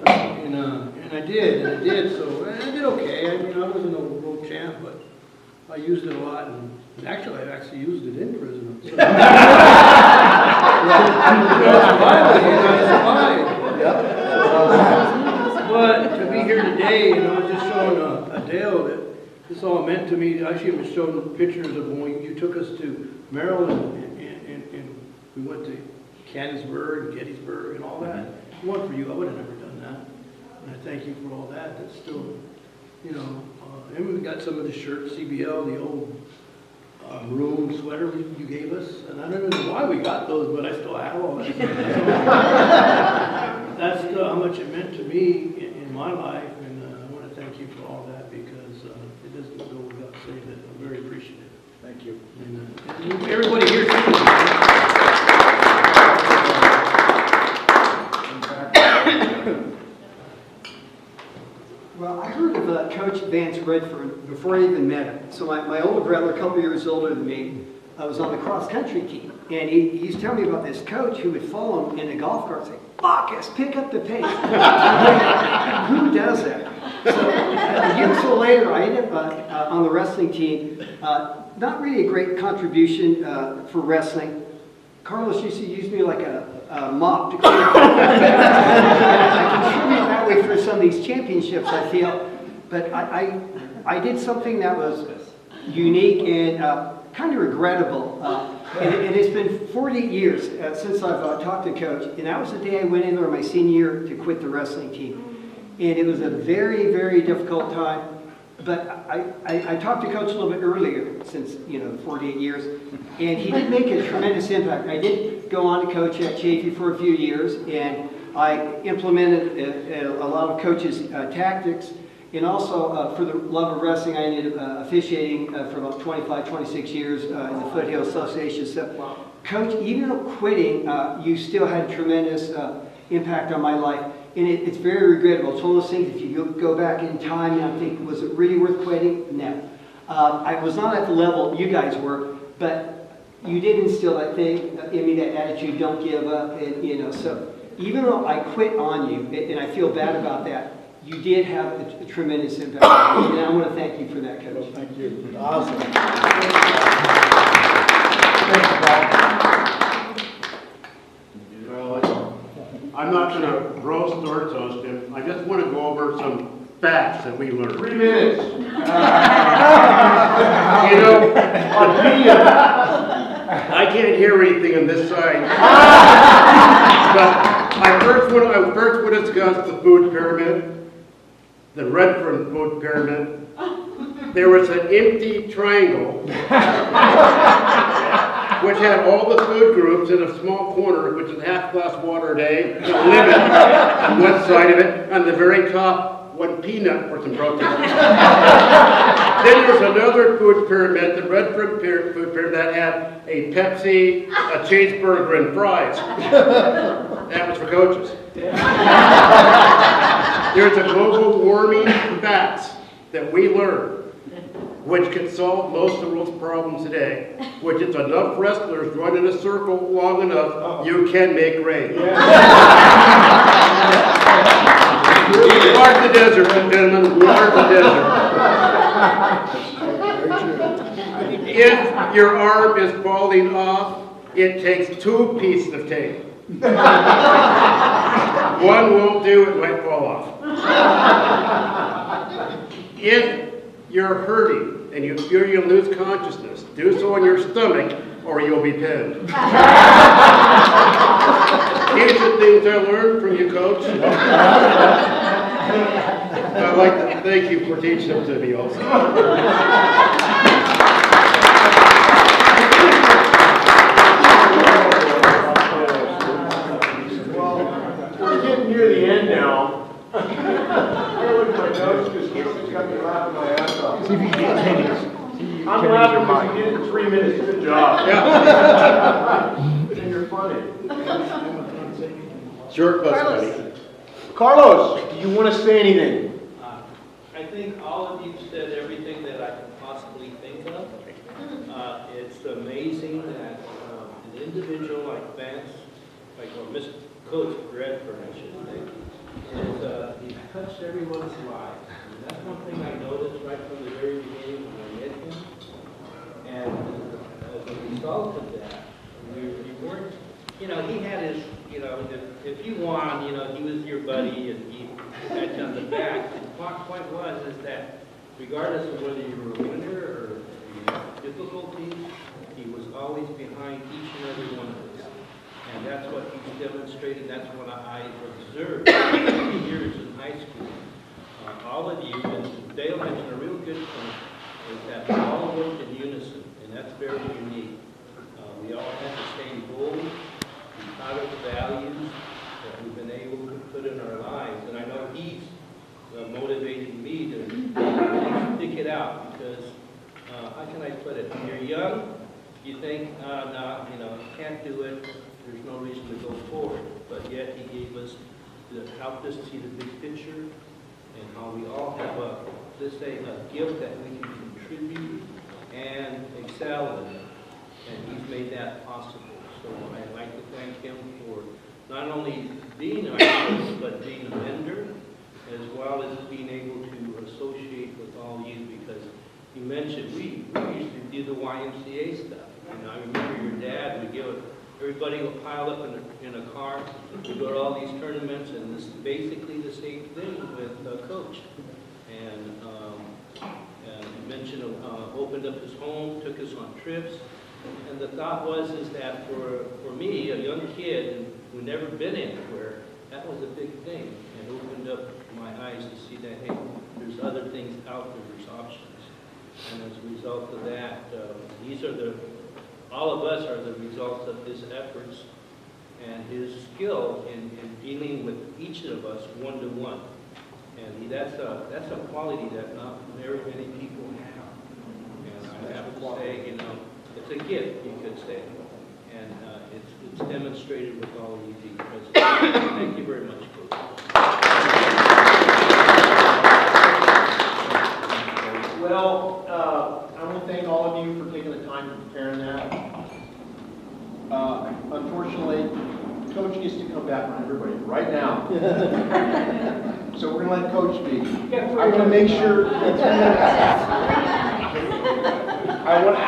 And I did, so I did okay. I mean, I wasn't no world champ, but I used it a lot, and actually, I've actually used it in prison. So. I survived. But to be here today, just showing Dale that this all meant to me. Actually, I was showing pictures of when you took us to Maryland, and we went to Canonsburg and Gettysburg and all that. If it weren't for you, I would have never done that. And I thank you for all that. That's still, and we got some of the shirts, CBL, the old maroon sweater you gave us, and I don't even know why we got those, but I still have all that. That's how much it meant to me in my life, and I want to thank you for all that, because it doesn't go without saying that. I'm very appreciative. Thank you. And everybody here too. Well, I heard of Coach Vance Redfern before I even met him. So my older brother, a couple years older than me, was on the cross-country team. And he used to tell me about this coach who would follow him in a golf cart and say, Bakas, pick up the pace. Who does that? So a year or so later, I ended up on the wrestling team. Not really a great contribution for wrestling. Carlos used to use me like a mop to clean up. I contribute that way for some of these championships, I feel. But I did something that was unique and kind of regrettable. And it's been 40 years since I've talked to Coach. And that was the day I went in there my senior year to quit the wrestling team. And it was a very, very difficult time. But I talked to Coach a little bit earlier, since, 48 years, and he did make a tremendous impact. I did go on to coach at Chafee for a few years, and I implemented a lot of Coach's tactics, and also for the love of wrestling, I ended up officiating for about 25, 26 years in the Foothill Association. So, Coach, even though quitting, you still had a tremendous impact on my life. And it's very regrettable. It's one of those things, if you go back in time and I think, was it really worth quitting? No. I was not at the level you guys were, but you did instill that thing in me, that attitude, don't give up. And, so even though I quit on you, and I feel bad about that, you did have a tremendous impact. And I want to thank you for that, Coach. Well, thank you. Awesome. Well, I'm not going to roast or toast him. I just want to go over some facts that we learned. 3 minutes. You know, I can't hear anything on this side. But I first want to discuss the food pyramid, the Redfern food pyramid. There was an empty triangle which had all the food groups in a small corner, which is half glass water a day, a limit on one side of it, on the very top, 1 peanut for some protein. Then there's another food pyramid, the Redfern food pyramid, that had a Pepsi, a cheeseburger, and fries. That was for coaches. There's a global warming facts that we learned, which can solve most of the world's problems today, which is enough wrestlers run in a circle long enough, you can make rain. Water the desert, gentlemen, water the desert. If your arm is falling off, it takes 2 pieces of tape. One won't do, it might fall off. If you're hurting and you fear you'll lose consciousness, do so on your stomach or you'll be pinned. These are things I learned from you, Coach. I'd like to thank you for teaching them to me also. Well, we're getting near the end now. I look at my notes because Casey's got me laughing my ass off. I'm laughing because you did it in 3 minutes. Good job. Yeah. And you're funny. Short bus, buddy. Carlos, do you want to say anything? I think all of you said everything that I could possibly think of. It's amazing that an individual like Vance, Mr. Coach Redfern, I should say, he touched everyone's life. And that's one thing I noticed right from the very beginning when I met him. And as a result of that, we weren't, he had his, if you won, he was your buddy and he pat you on the back. And the point was is that regardless of whether you were a winner or difficulties, he was always behind each and every one of us. And that's what he's demonstrated, that's what I observed for years in high school. All of you, and Dale mentioned a real good point, is that we all worked in unison, and that's very unique. We all have the same goals, we taught us values that we've been able to put in our lives, and I know he's motivated me to stick it out, because how can I put it? When you're young, you think, no, can't do it, there's no reason to go forward, but yet he gave us, helped us see the big picture, and how we all have a gift that we can contribute and excel in, and he's made that possible. So I'd like to thank him for not only being our coach, but being a mentor, as well as being able to associate with all you, because you mentioned we used to do the YMCA stuff, and I remember your dad would give it. Everybody will pile up in a car. We go to all these tournaments, and this is basically the same thing with Coach. And you mentioned opened up his home, took us on trips, and the thought was is that for me, a young kid who never been anywhere, that was a big thing, and opened up my eyes to see that hey, there's other things out there, there's options. And as a result of that, all of us are the results of his efforts and his skill in dealing with each of us one-to-one. And that's a quality that not very many people have. And I have to say, it's a gift, you could say. And it's demonstrated with all of you being present. Thank you very much, Coach. Well, I want to thank all of you for taking the time to preparing that. Unfortunately, Coach gets to come back on everybody right now. So we're going to let Coach speak. I want to make sure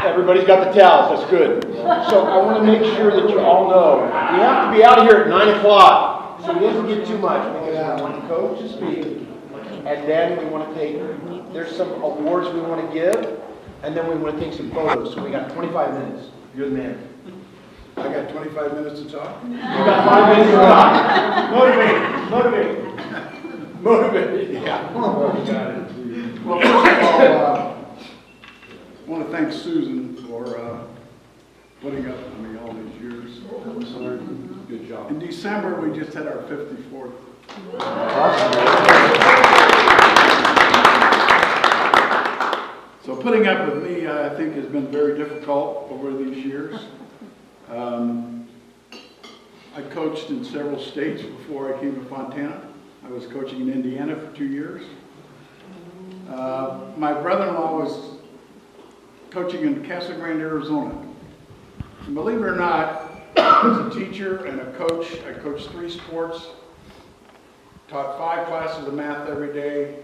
everybody's got the towels, that's good. So I want to make sure that you all know, we have to be out of here at 9 o'clock. So he doesn't get too much, because I want Coach to speak. and then we want to take, there's some awards we want to give, and then we want to take some photos. So we got 25 minutes. You're the man. I got 25 minutes to talk. You got 5 minutes to talk. Motivate. Yeah. Well, first of all, I want to thank Susan for putting up with me all these years. Good job. In December, we just had our 54th. So putting up with me, I think, has been very difficult over these years. I coached in several states before I came to Fontana. I was coaching in Indiana for 2 years. My brother-in-law was coaching in Casa Grande, Arizona. And believe it or not, as a teacher and a coach, I coached 3 sports, taught 5 classes of math every day,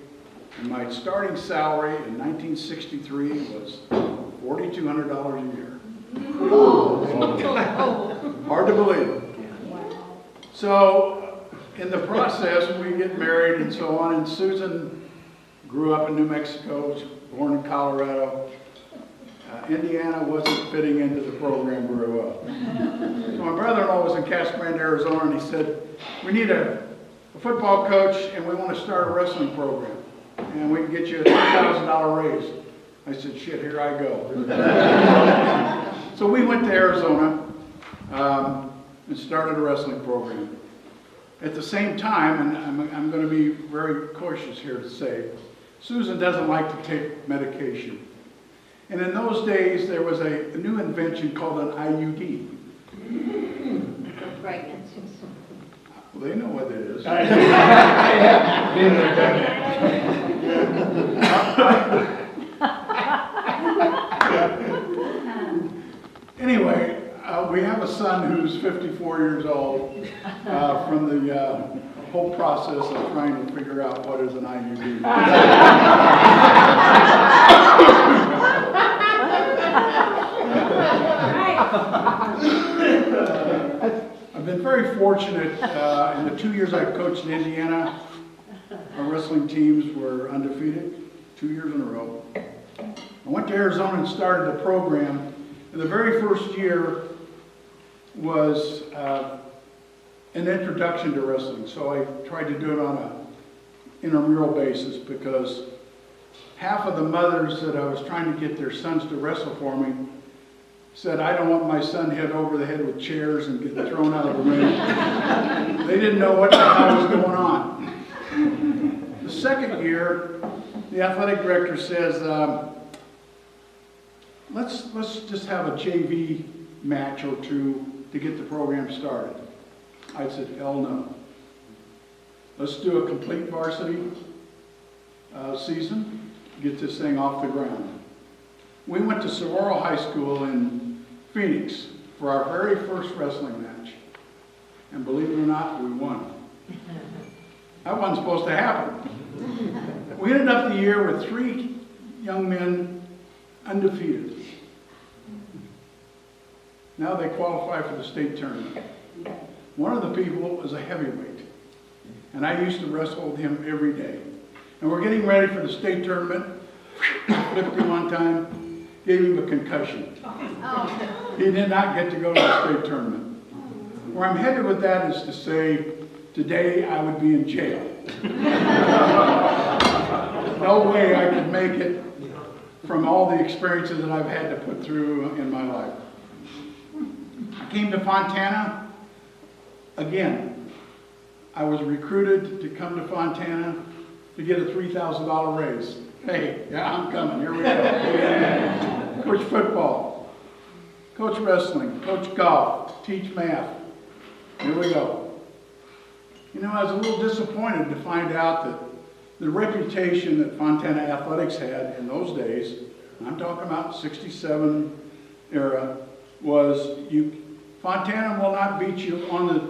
and my starting salary in 1963 was $4,200 a year. Hard to believe. So, in the process, we get married and so on, and Susan grew up in New Mexico, was born in Colorado. Indiana wasn't fitting into the program very well. So my brother-in-law was in Casa Grande, Arizona, and he said, we need a football coach, and we want to start a wrestling program, and we can get you a $2,000 raise. I said, shit, here I go. So we went to Arizona and started a wrestling program. At the same time, and I'm going to be very cautious here to say, Susan doesn't like to take medication. And in those days, there was a new invention called an IUD. For pregnancies. Well, they know what it is. Anyway, we have a son who's 54 years old from the whole process of trying to figure out what is an IUD. I've been very fortunate in the 2 years I've coached in Indiana. Our wrestling teams were undefeated 2 years in a row. I went to Arizona and started the program. And the very first year was an introduction to wrestling. So I tried to do it on an intramural basis because half of the mothers that I was trying to get their sons to wrestle for me said, I don't want my son hit over the head with chairs and get thrown out of the ring. They didn't know what the hell was going on. The second year, the athletic director says, let's just have a JV match or two to get the program started. I said, hell no. Let's do a complete varsity season, get this thing off the ground. We went to Saguaro High School in Phoenix for our very first wrestling match. And believe it or not, we won. That wasn't supposed to happen. We ended up the year with 3 young men undefeated. Now they qualify for the state tournament. One of the people is a heavyweight, and I used to wrestle with him every day. And we're getting ready for the state tournament. Flipped him one time, gave him a concussion. He did not get to go to the state tournament. Where I'm headed with that is to say, today I would be in jail. No way I could make it from all the experiences that I've had to put through in my life. I came to Fontana. Again, I was recruited to come to Fontana to get a $3,000 raise. Hey, yeah, I'm coming. Here we go. Coach football, coach wrestling, coach golf, teach math. Here we go. You know, I was a little disappointed to find out that the reputation that Fontana Athletics had in those days, I'm talking about 67 era, was Fontana will not beat you on the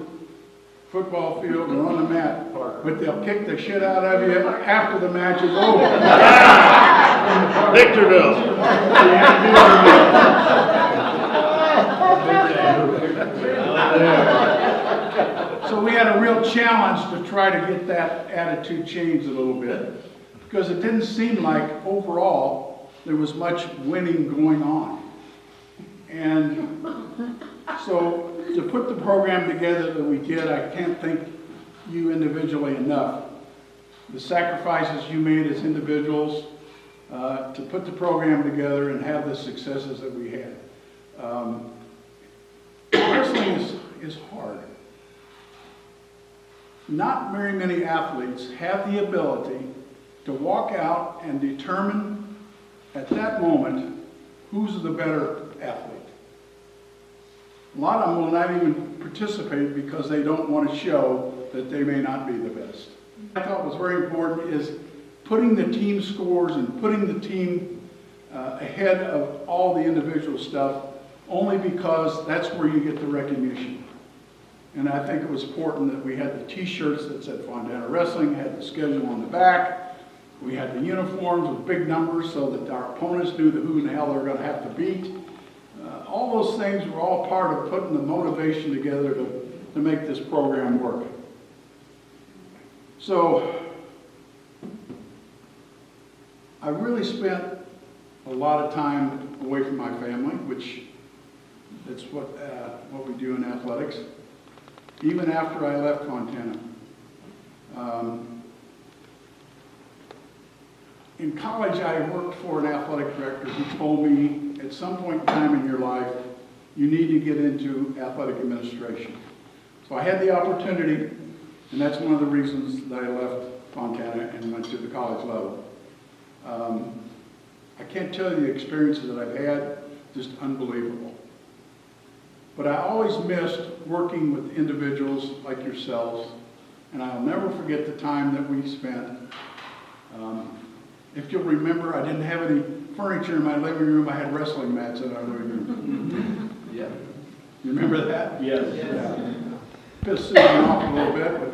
football field or on the mat, but they'll kick the shit out of you after the match is over. Victorville. So we had a real challenge to try to get that attitude changed a little bit, because it didn't seem like overall there was much winning going on. And so to put the program together that we did, I can't thank you individually enough. The sacrifices you made as individuals to put the program together and have the successes that we had. Wrestling is hard. Not very many athletes have the ability to walk out and determine at that moment who's the better athlete. A lot of them will not even participate because they don't want to show that they may not be the best. I thought was very important is putting the team scores and putting the team ahead of all the individual stuff, only because that's where you get the recognition. And I think it was important that we had the t-shirts that said Fontana Wrestling, had the schedule on the back, we had the uniforms with big numbers so that our opponents knew who in the hell they were going to have to beat. All those things were all part of putting the motivation together to make this program work. So, I really spent a lot of time away from my family, which it's what we do in athletics. Even after I left Fontana. In college, I worked for an athletic director who told me, at some point in time in your life, you need to get into athletic administration. So I had the opportunity, and that's one of the reasons that I left Fontana and went to the college level. I can't tell you the experiences that I've had, just unbelievable. But I always missed working with individuals like yourselves, and I'll never forget the time that we spent. If you'll remember, I didn't have any furniture in my living room. I had wrestling mats in our living room. Yeah. You remember that? Yes. Yeah. Pissed Susan off a little bit, but...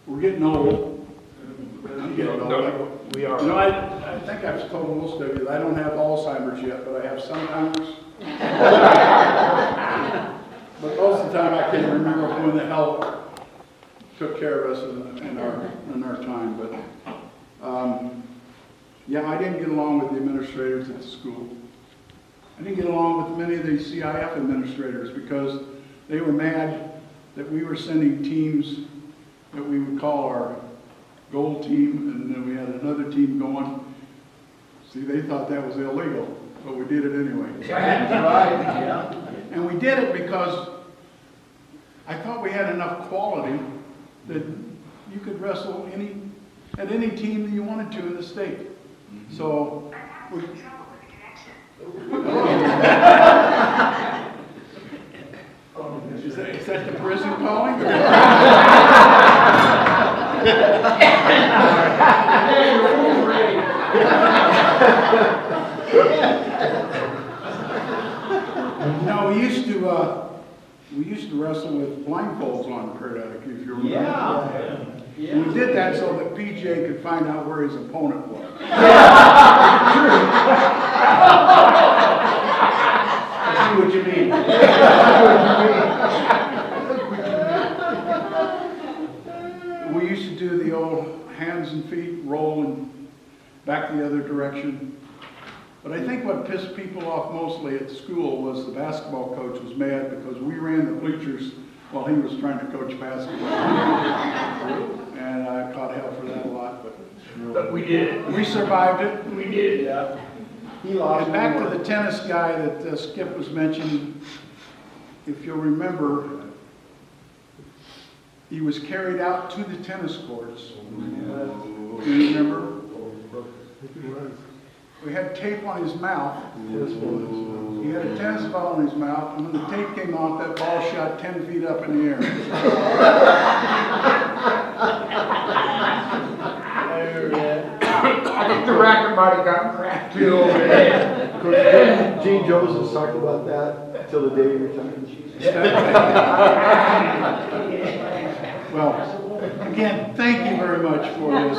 We're getting old. I'm getting old. We are. You know, I think I've told most of you that I don't have Alzheimer's yet, but I have Alzheimer's. But most of the time I can't remember when the hell took care of us in our time. But yeah, I didn't get along with the administrators at the school. I didn't get along with many of the CIF administrators because they were mad that we were sending teams that we would call our gold team, and then we had another team going. See, they thought that was illegal, but we did it anyway. Right. And we did it because I thought we had enough quality that you could wrestle at any team that you wanted to in the state. So, is that the prison calling? No, we used to wrestle with blindfolds on, Kurt, if you remember. Yeah. And we did that so that PJ could find out where his opponent was. I see what you mean. We used to do the old hands and feet roll and back the other direction. But I think what pissed people off mostly at school was the basketball coach was mad because we ran the bleachers while he was trying to coach basketball. And I caught hell for that a lot, but we did. We survived it. We did, yeah. He lost. And back to the tennis guy that Skip was mentioning, if you'll remember, he was carried out to the tennis courts. Do you remember? We had tape on his mouth. He had a tennis ball in his mouth, and when the tape came off, that ball shot 10 feet up in the air. I think the racket might have gotten cracked too over there. Gene Josephs talked about that until the day he retired. Well, again, thank you very much for this.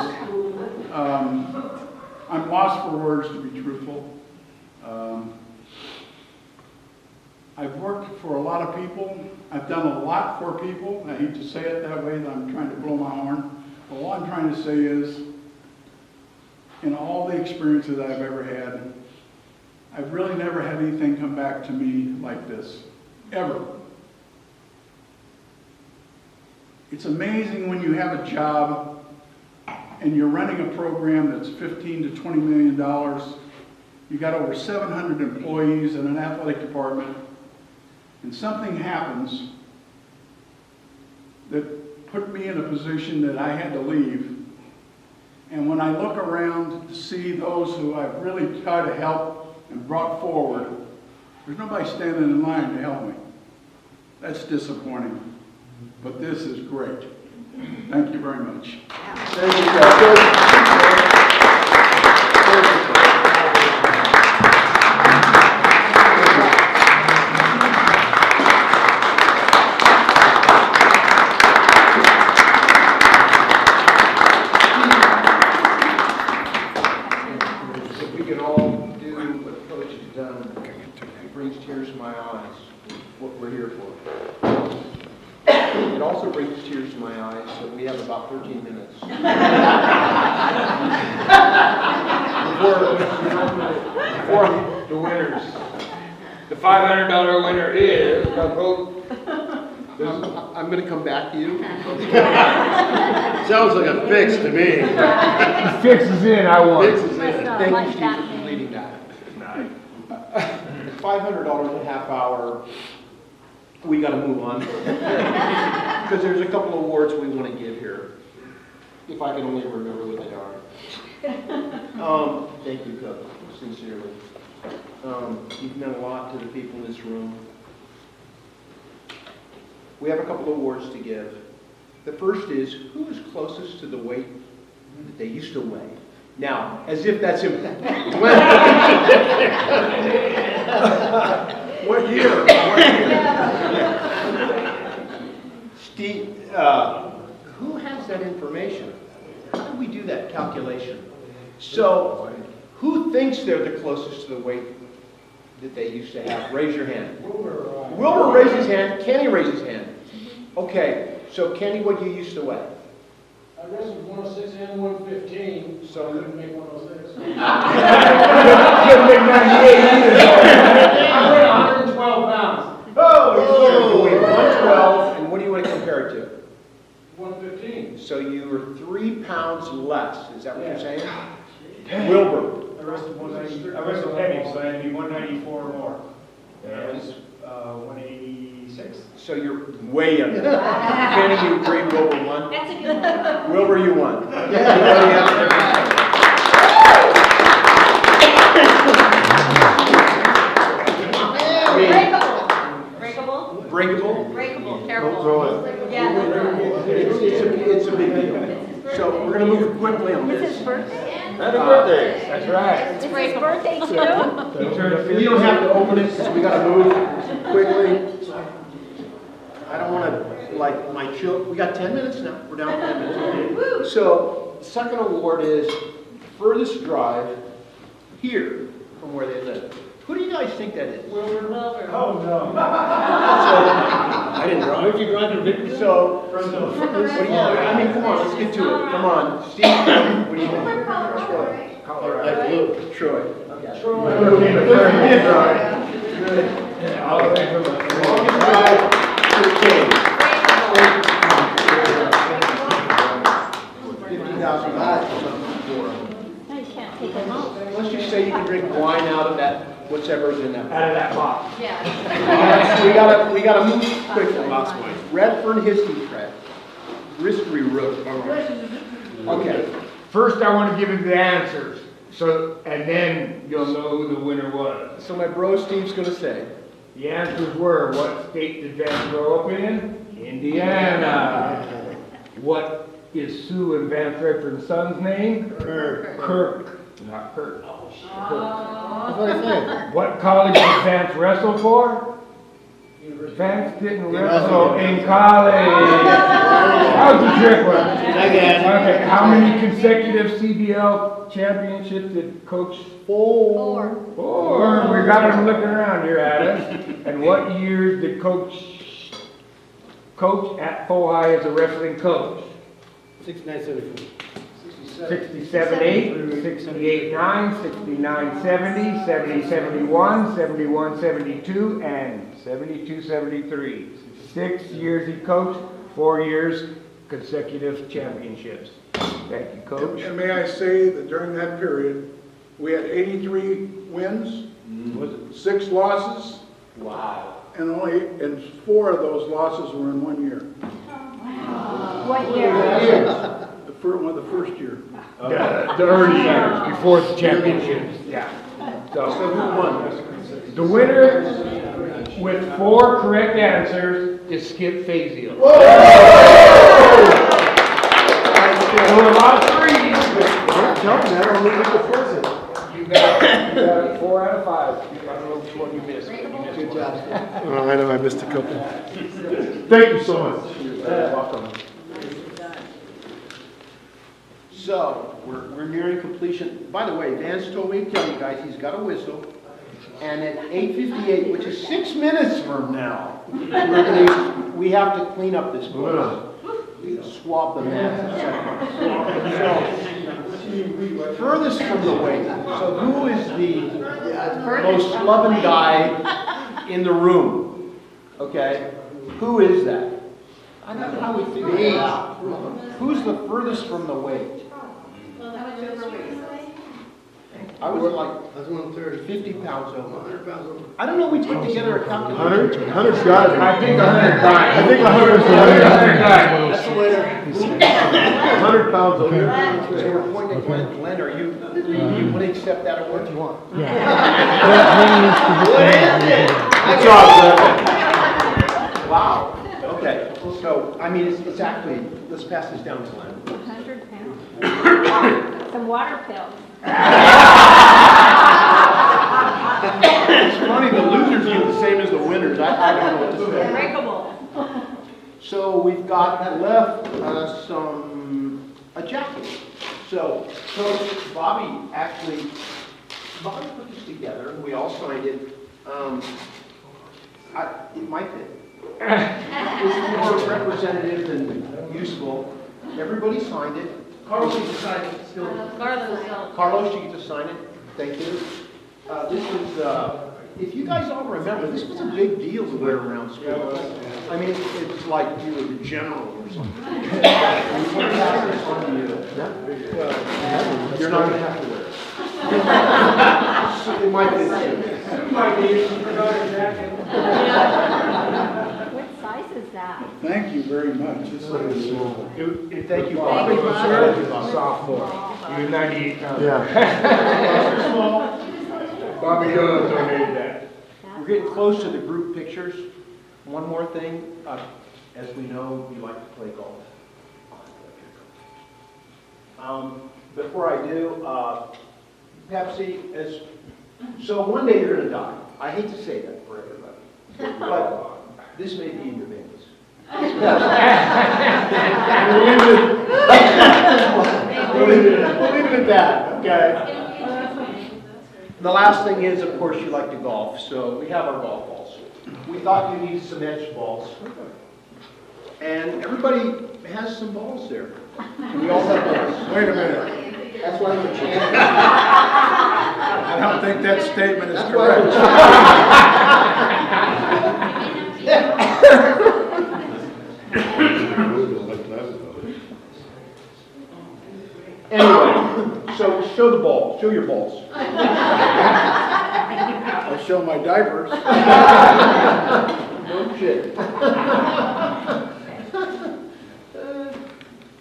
I'm lost for words, to be truthful. I've worked for a lot of people. I've done a lot for people. I hate to say it that way, that I'm trying to blow my horn. But all I'm trying to say is, in all the experiences I've ever had, I've really never had anything come back to me like this, ever. It's amazing when you have a job and you're running a program that's $15 to $20 million. You got over 700 employees in an athletic department, and something happens that put me in a position that I had to leave. And when I look around to see those who I've really tried to help and brought forward, there's nobody standing in line to help me. That's disappointing. But this is great. Thank you very much. Thank you, Coach. If we could all do what Coach has done, it brings tears to my eyes, what we're here for. It also brings tears to my eyes that we have about 13 minutes. For the winners. The $500 winner is, I'm going to come back to you. Sounds like a fix to me. Fix is in, I won. Fix is in. Thank you, Steve, for completing that. $500 a half hour. We got to move on. Because there's a couple of awards we want to give here. If I can only remember what they are. Thank you, Coach, sincerely. You've meant a lot to the people in this room. We have a couple of awards to give. The first is, who is closest to the weight that they used to weigh? Now, as if that's important. What year? What year? Steve, who has that information? How do we do that calculation? So, who thinks they're the closest to the weight that they used to have? Raise your hand. Wilbur raised his hand. Kenny raised his hand. Okay, so Kenny, what you used to weigh? I wrestled 106 and 115, so I couldn't make 106. Couldn't make 98 either. I weighed 112 pounds. Oh, you weigh 112, and what do you want to compare it to? 115. So you were 3 pounds less. Is that what you're saying? Wilbur. I wrestled heavy, so I'd be 194 or more. And 186. So you're way under. Kenny, you agreed Wilbur won? That's a good one. Wilbur, you won. Breakable. Breakable? Breakable, careful. Don't throw it. Yeah. It's a big deal. So we're going to move quickly on It's this. his birthday. Happy birthday. That's right. It's his birthday too. We don't have to open it because we got to move quickly. I don't want to, like, my children. We got 10 minutes now. We're down to 10 minutes. So, the second award is furthest drive here from where they live. Who do you guys think that is? Wilbur. Oh, no. I didn't drive. Where'd you drive to Victor? So, what do you, I mean, come on, let's get to it. Come on. Steve, what do you think? I flew. Troy. Okay. Troy. Let's just say you can drink wine out of that, whatever's in that. Out of that box. Yeah. we gotta move quickly. Redfern History Track. History Road. Okay. First, I want to give you the answers. So, and then you'll know who the winner was. So my bro Steve's gonna say. The answers were, what state did Vance grow up in? Indiana. What is Sue and Vance Redfern's son's name? Kirk. Not Kurt. That's what I said. What college did Vance wrestle for? Vance didn't wrestle in college. How's the trick one? Okay, how many consecutive CBL championships did Coach? Four. We got him looking around here at us. And what years did Coach at FOHI as a wrestling coach? 69-74. 67-8, 68-9, 69-70, 70-71, 71-72, and 72-73. 6 years he coached, 4 years consecutive championships. Thank you, Coach. And may I say that during that period, we had 83 wins, 6 losses. Wow. And 4 of those losses were in 1 year. What year? The first year. The early years, before the championships, yeah. So who won? The winner with 4 correct answers is Skip Fazio. Whoa! There were a lot of threes. You got 4 out of 5. I don't know which one you missed. Good job. I know I missed a couple. Thank you so much. You're welcome. So, we're nearing completion. By the way, Vance told me to tell you guys he's got a whistle. And at 8:58, which is 6 minutes from now, we have to clean up this place. Swab the mat. So, furthest from the weight. So who is the most loving guy in the room? Okay? Who is that? I don't know how we figure it out. Who's the furthest from the weight? I was like 50 pounds over. I don't know, we put together a calculation. 100's got it. I think 100 guys. I think 100's the winner. That's the winner. 100 pounds over. So we're pointing at Glenn, are you want to accept that award? You want? Yeah. Good job, Glenn. Wow. Okay. So, I mean, it's actually, let's pass this down to Glenn. 100 pounds. Some water pills. It's funny, the losers get the same as the winners. I don't know what to say. Breakable. So we've got left a jacket. So Coach Bobby put this together, and we all signed it. It might fit. It's more representative than useful. Everybody signed it. Carlos, you signed it still. Carlos, you get to sign it. Thank you. This was, if you guys all remember, this was a big deal to wear around school. I mean, it's like you were the general or something. We put this on you. You're not going to have to wear it. It might be. Might need a jacket. What size is that? Thank you very much. Thank you, Bobby. Sophomore. You're 98 pounds. Yeah. Bobby Doyle donated that. We're getting close to the group pictures. One more thing. As we know, you like to play golf. Before I do, Pepsi, so one day you're going to die. I hate to say that for everybody, but this may be in your veins. We'll leave it at that, okay? The last thing is, of course, you like to golf, so we have our golf balls. We thought you needed some edge balls. And everybody has some balls there. We all have balls. Wait a minute. That's why I'm a champion. I don't think that statement is correct. Anyway, so show the balls. Show your balls. I'll show my diapers. No shit.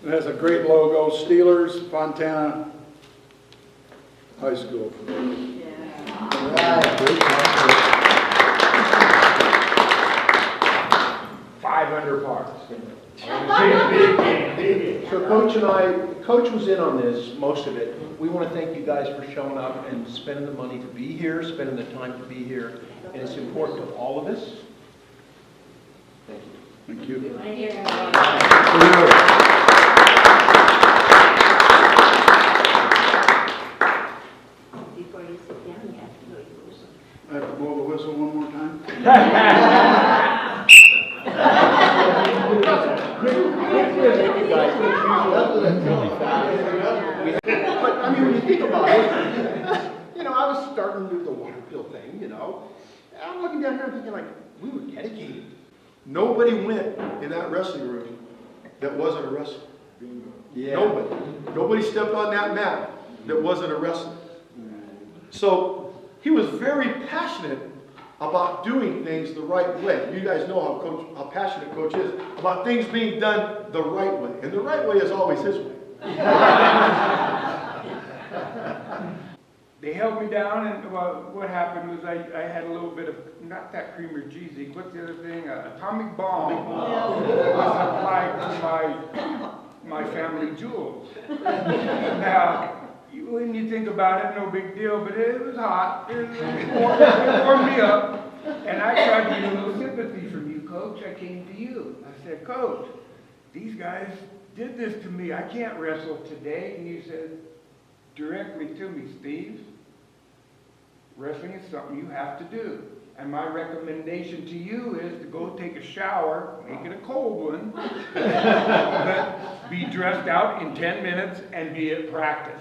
It has a great logo, Steelers, Fontana High School. So Coach was in on this, most of it. We want to thank you guys for showing up and spending the money to be here, spending the time to be here. And it's important to all of us. Thank you. Right here. Before you sit down, you have to go use some. I have to blow the whistle one more time? But, I mean, when you think about it, I was starting to do the water pill thing, And I'm looking down here and thinking, like, we were dedicated. Nobody went in that wrestling room that wasn't a wrestler. Yeah. Nobody. Nobody stepped on that mat that wasn't a wrestler. So he was very passionate about doing things the right way. You guys know how passionate Coach is about things being done the right way. And the right way is always his way. They held me down, and what happened was I had a little bit of, not that cream or cheesy, what's the other thing? Atomic bomb was applied to my family jewels. Now, when you think about it, no big deal, but it was hot. It warmed me up, and I tried to get a little sympathy from you, Coach. I came to you. I said, Coach, these guys did this to me. I can't wrestle today. And you said, direct me to me, Steve. Wrestling is something you have to do. And my recommendation to you is to go take a shower, make it a cold one, but be dressed out in 10 minutes and be at practice.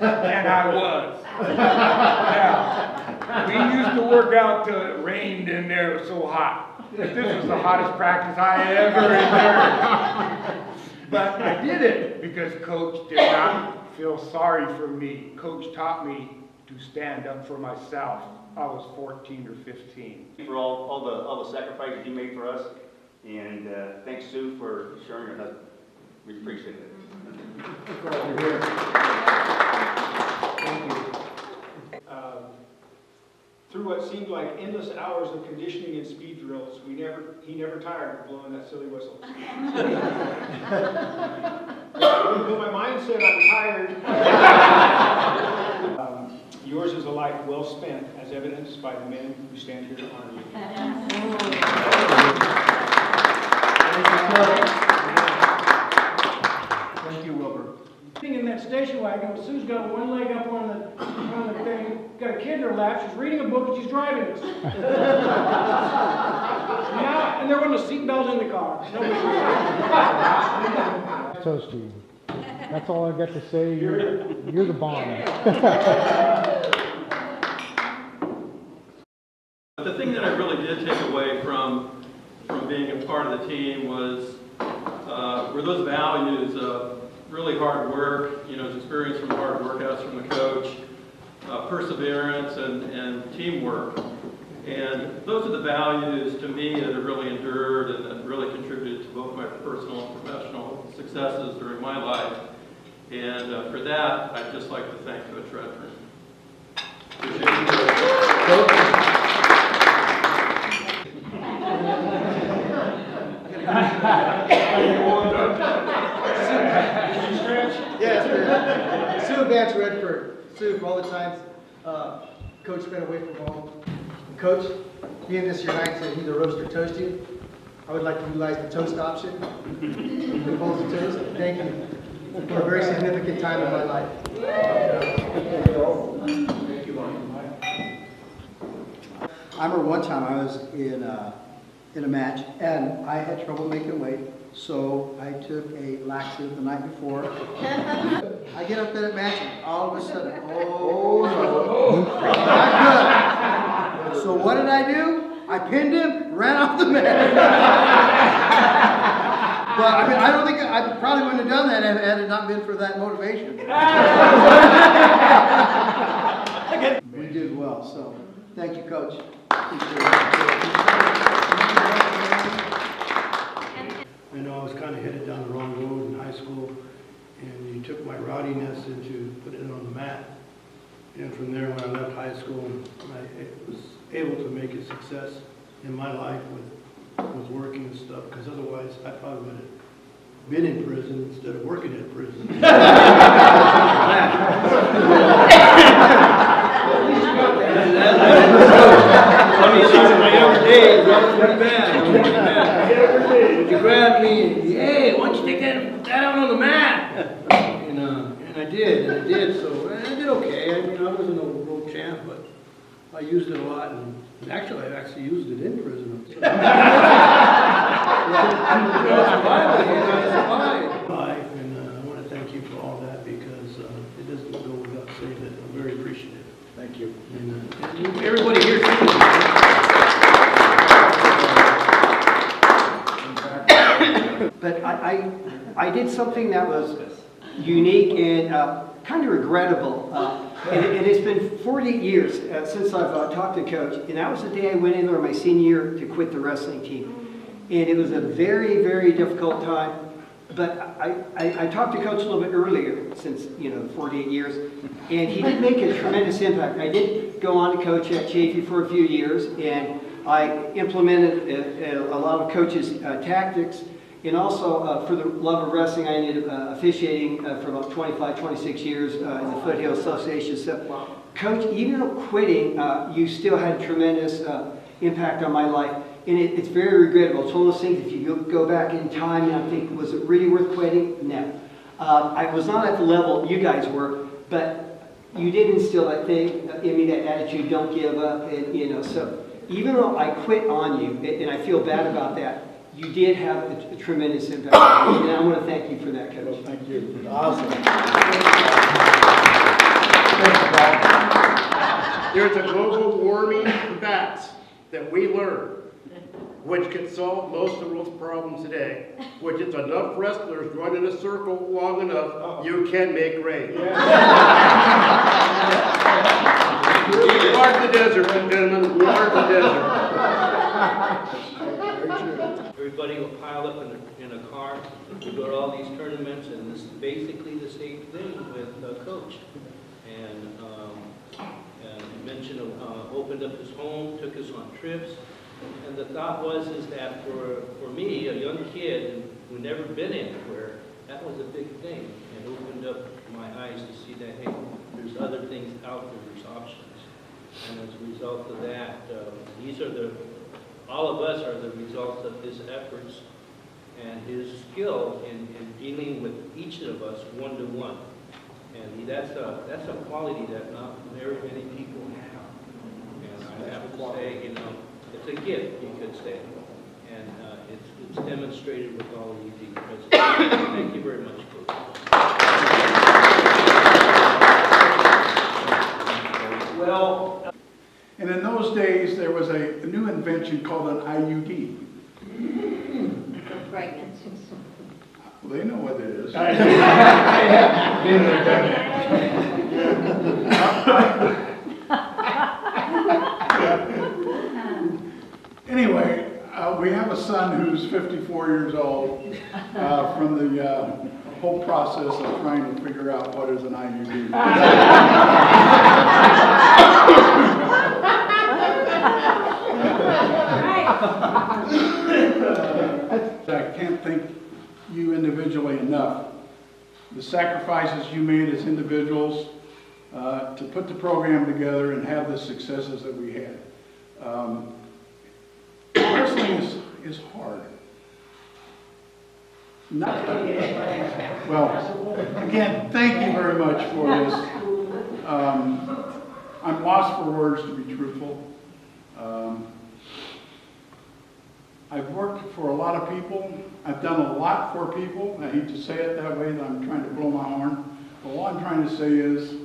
And I was. Now, we used to work out till it rained in there, it was so hot. This was the hottest practice I ever endured. But I did it because Coach did not feel sorry for me. Coach taught me to stand up for myself. I was 14 or 15. For all the sacrifices you made for us, and thanks Sue for sharing your husband. We appreciate it. Through what seemed like endless hours of conditioning and speed drills, he never tired of blowing that silly whistle. When my mind said I'm tired, yours is a life well spent, as evidenced by the men who stand here to honor you. Thank you, Wilbur. Sitting in that station wagon, Sue's got one leg up on the thing, got a kid in her lap, she's reading a book and she's driving us. Yeah, and there wasn't a seatbelt in the car. Toast to you. That's all I got to say. You're the bomb. The thing that I really did take away from being a part of the team were those values of really hard work, his experience from hard workouts from the coach, perseverance and teamwork. And those are the values to me that have really endured and that really contributed to both my personal and professional successes during my life. And for that, I'd just like to thank Coach Redfern. Appreciate Yes, Sue Vance Redfern. Sue, for all the times Coach spent away from home. Coach, being this your night said he's a roaster toasty, I would like to utilize the toast option. The bowls of toast. Thank you for a very significant time in my life. I remember one time I was in a match and I had trouble making weight, so I took a laxative the night before. I get up to that match and all of a sudden, not good. So what did I do? I pinned him, ran off the mat. But I mean, I don't think I probably wouldn't have done that had it not been for that motivation. We did well, so thank you, Coach. I know I was kind of headed down the wrong road in high school, and you took my rowdiness into putting it on the mat. And from there, when I left high school, I was able to make a success in my life with working and stuff, because otherwise I probably would have been in prison instead of working at prison. I mean, in my younger days, that was pretty bad. did, and it did, so I did okay. I mean, I wasn't no world champ, but I used it a lot, and actually, I've actually used it in prison. So. Life, and I want to thank you for all that, because it doesn't go without saying that I'm very appreciative. Thank you. And everybody here too. But I did something that was unique and kind of regrettable. And it's been 40 years since I've talked to Coach, and that was the day I went in there my senior year to quit the wrestling team. And it was a very, very difficult time. But I talked to Coach a little bit earlier, since, 48 years, and he did make a tremendous impact. I did go on to coach at Chafee for a few years, and I implemented a lot of Coach's tactics. And also, for the love of wrestling, I ended up officiating for about 25, 26 years in the Foothill Association. So, Coach, even though quitting, you still had tremendous impact on my life. And it's very regrettable. It's one of those things, if you go back in time and I think, was it really worth quitting? No. I was not at the level you guys were, but you did instill that thing in me, that attitude, don't give up. And, so even though I quit on you, and I feel bad about that, you did have a tremendous impact on me, and I want to thank you for that, Coach. Well, thank you. Awesome. There's a global warming facts that we learned, which could solve most of the world's problems today, which is enough wrestlers run in a circle long enough, you can make rain. Water the desert, gentlemen, water the desert. Everybody will pile up in a car. We go to all these tournaments, and this is basically the same thing with Coach. And he mentioned, opened up his home, took us on trips. And the thought was that for me, a young kid who never been anywhere, that was a big thing. And opened up my eyes to see that, hey, there's other things out there, there's options. And as a result of that, all of us are the result of his efforts and his skill in dealing with each of us one-to-one. And that's a quality that not very many people have. And I have to say, it's a gift, you could say. And it's demonstrated with all of you being present. Thank you very much, Coach. Well, and in those days, there was a new invention called an IUD. For pregnancies. Well, they know what it is. Anyway, we have a son who's 54 years old from the whole process of trying to figure out what is an IUD. I can't thank you individually enough. The sacrifices you made as individuals to put the program together and have the successes that we had. Wrestling is hard. Well, again, thank you very much for this. I'm lost for words, to be truthful. I've worked for a lot of people. I've done a lot for people. I hate to say it that way, that I'm trying to blow my horn. But all I'm trying to say is,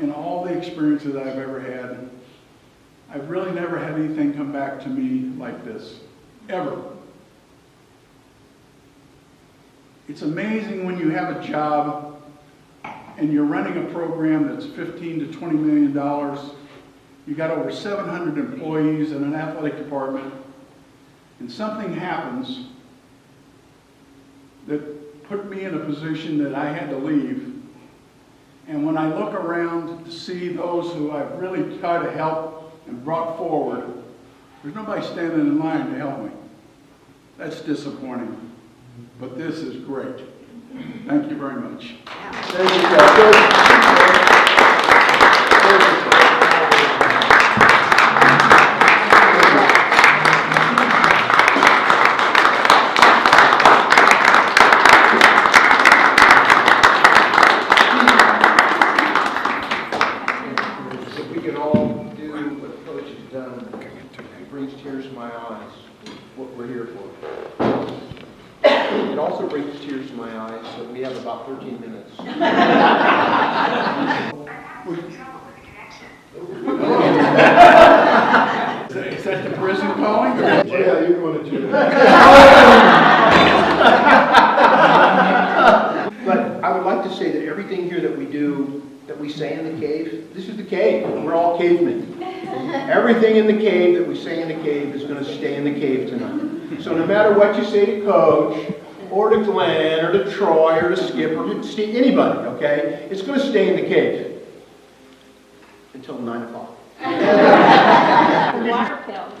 in all the experiences I've ever had, I've really never had anything come back to me like this, ever. It's amazing when you have a job and you're running a program that's $15 to $20 million. You got over 700 employees in an athletic department, and something happens that put me in a position that I had to leave. And when I look around to see those who I've really tried to help and brought forward, there's nobody standing in line to help me. That's disappointing. But this is great. Thank you very much. Thank you, Coach. so we have about 13 minutes. Is that the prison calling? Yeah, you're going to jail. But I would like to say that everything here that we do, that we say in the cave, this is the cave. We're all cavemen. Everything in the cave that we say in the cave is going to stay in the cave tonight. So no matter what you say to Coach, or to Glenn, or to Troy, or to Skip, or to Steve, anybody, okay? It's going to stay in the cave until 9 o'clock. Water pills.